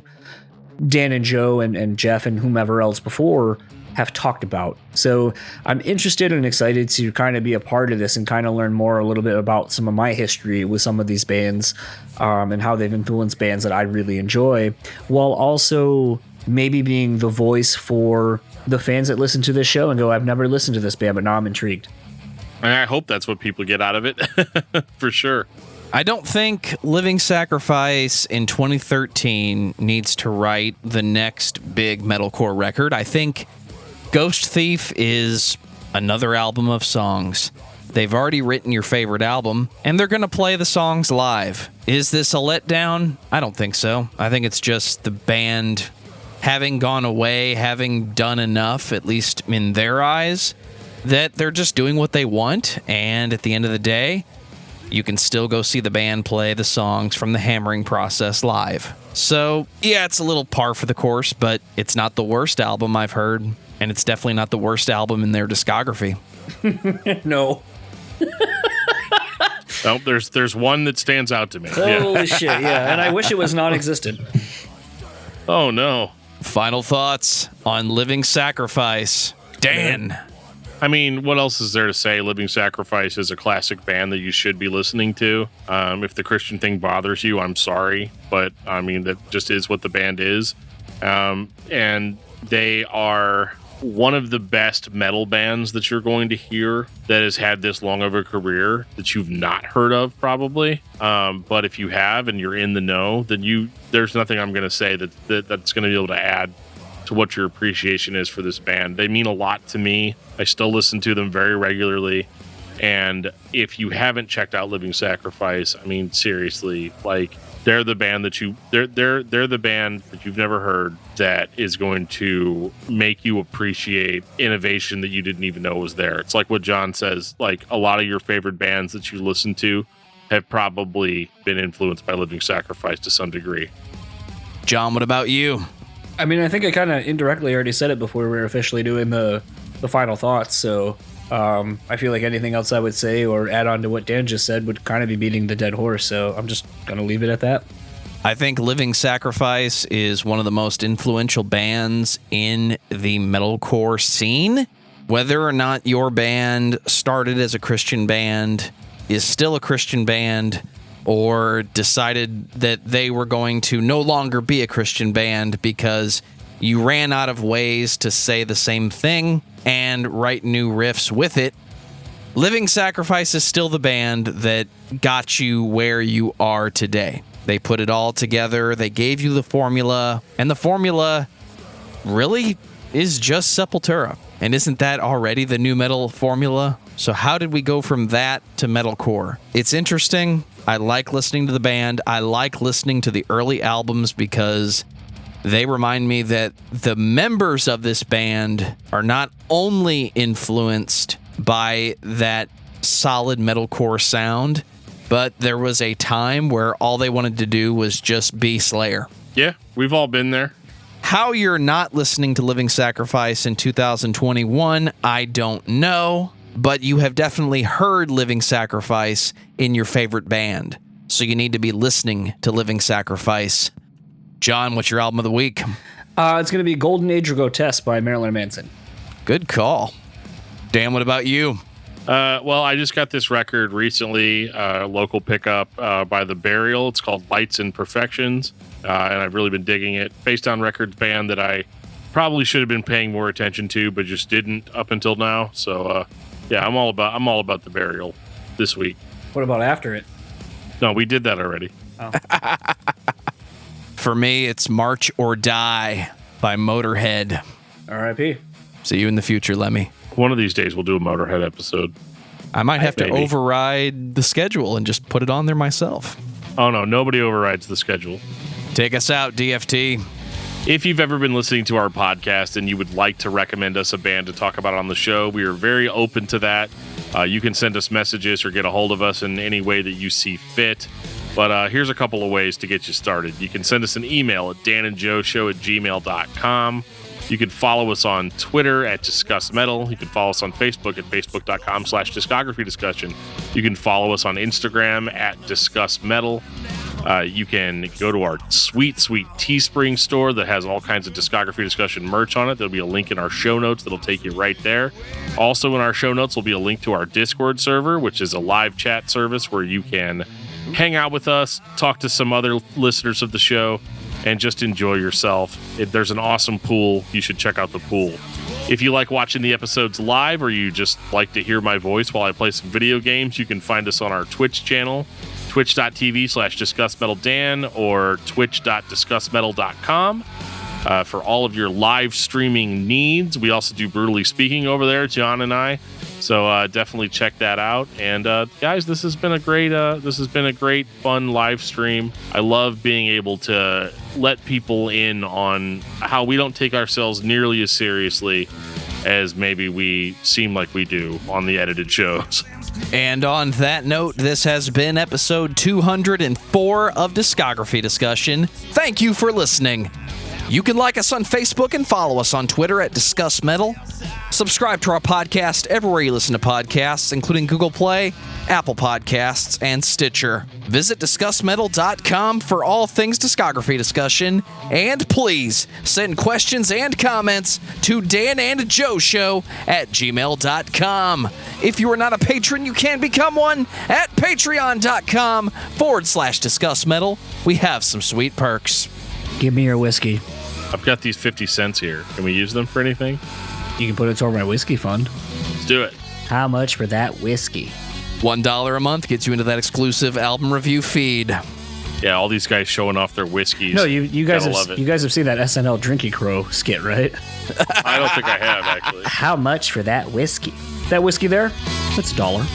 Dan and Joe and Jeff and whomever else before have talked about. So I'm interested and excited to kind of be a part of this and kind of learn more a little bit about some of my history with some of these bands, and how they've influenced bands that I really enjoy, while also maybe being the voice for the fans that listen to this show and go, I've never listened to this band, but now I'm intrigued. And I hope that's what people get out of it. For sure. I don't think Living Sacrifice in 2013 needs to write the next big metalcore record. I think Ghost Thief is another album of songs. They've already written your favorite album, and they're going to play the songs live. Is this a letdown? I don't think so. I think it's just the band having gone away, having done enough, at least in their eyes, that they're just doing what they want. And at the end of the day, you can still go see the band play the songs from the hammering process live. So, yeah, it's a little par for the course, but it's not the worst album I've heard, and it's definitely not the worst album in their discography. No. Oh, there's one that stands out to me. Holy shit, yeah. And I wish it was non-existent. Oh, no. Final thoughts on Living Sacrifice. Dan. I mean, what else is there to say? Living Sacrifice is a classic band that you should be listening to. If the Christian thing bothers you, I'm sorry. But, I mean, that just is what the band is. And they are one of the best metal bands that you're going to hear that has had this long of a career that you've not heard of, probably. But if you have and you're in the know, then there's nothing I'm going to say that's going to be able to add to what your appreciation is for this band. They mean a lot to me. I still listen to them very regularly. And if you haven't checked out Living Sacrifice, I mean, seriously, like, they're the band that they're the band that you've never heard that is going to make you appreciate innovation that you didn't even know was there. It's like what John says, like, a lot of your favorite bands that you listen to have probably been influenced by Living Sacrifice to some degree. John, what about you? I mean, I think I kind of indirectly already said it before we were officially doing the final thoughts, so I feel like anything else I would say or add on to what Dan just said would kind of be beating the dead horse, so I'm just going to leave it at that. I think Living Sacrifice is one of the most influential bands in the metalcore scene. Whether or not your band started as a Christian band, is still a Christian band, or decided that they were going to no longer be a Christian band because You ran out of ways to say the same thing and write new riffs with it. Living Sacrifice is still the band that got you where you are today. They put it all together, they gave you the formula, and the formula really is just Sepultura. And isn't that already the new metal formula? So how did we go from that to metalcore? It's interesting. I like listening to the band. I like listening to the early albums because they remind me that the members of this band are not only influenced by that solid metalcore sound, but there was a time where all they wanted to do was just be Slayer. Yeah, we've all been there. How you're not listening to Living Sacrifice in 2021, I don't know, but you have definitely heard Living Sacrifice in your favorite band, so you need to be listening to Living Sacrifice. John, what's your album of the week? It's going to be Golden Age or Grotesque by Marilyn and Manson. Good call. Dan, what about you? Well, I just got this record recently, local pickup by The Burial. It's called Lights and Perfections, and I've really been digging it. Facedown Records band that I probably should have been paying more attention to, but just didn't up until now. So, yeah, I'm all about The Burial this week. What about After It? No, we did that already. Oh. For me, it's March or Die by Motorhead. R.I.P. See you in the future, Lemmy. One of these days we'll do a Motorhead episode. I might have to Maybe. override the schedule and just put it on there myself. Oh, no, nobody overrides the schedule. Take us out, DFT. If you've ever been listening to our podcast and you would like to recommend us a band to talk about on the show, we are very open to that. You can send us messages or get a hold of us in any way that you see fit. But here's a couple of ways to get you started. You can send us an email at danandjoeshow@gmail.com. You can follow us on Twitter at discussmetal. You can follow us on Facebook at facebook.com/discography discussion. You can follow us on Instagram at discussmetal. You can go to our sweet Teespring store that has all kinds of Discography Discussion merch on it. There'll be a link in our show notes that'll take you right there. Also in our show notes will be a link to our Discord server, which is a live chat service where you can hang out with us, talk to some other listeners of the show, and just enjoy yourself. There's an awesome pool. You should check out the pool. If you like watching the episodes live or you just like to hear my voice while I play some video games, you can find us on our Twitch channel, twitch.tv/discussmetaldan or twitch.discussmetal.com for all of your live streaming needs. We also do Brutally Speaking over there, John and I. So definitely check that out. And guys, this has been a great fun live stream. I love being able to let people in on how we don't take ourselves nearly as seriously as maybe we seem like we do on the edited shows. And on that note, this has been episode 204 of Discography Discussion. Thank you for listening. You can like us on Facebook and follow us on Twitter at Discuss Metal. Subscribe to our podcast everywhere you listen to podcasts, including Google Play, Apple Podcasts, and Stitcher. Visit discussmetal.com for all things discography discussion. And please send questions and comments to danandjoeshow@gmail.com. If you are not a patron, you can become one at patreon.com/discussmetal. We have some sweet perks. Give me your whiskey. I've got these 50 cents here. Can we use them for anything? You can put it toward my whiskey fund. Let's do it. How much for that whiskey? $1 a month gets you into that exclusive album review feed. Yeah, all these guys showing off their whiskeys. No, you guys Gotta love it. have seen that SNL Drinky Crow skit, right? I don't think I have, actually. How much for that whiskey? That whiskey there? That's $1.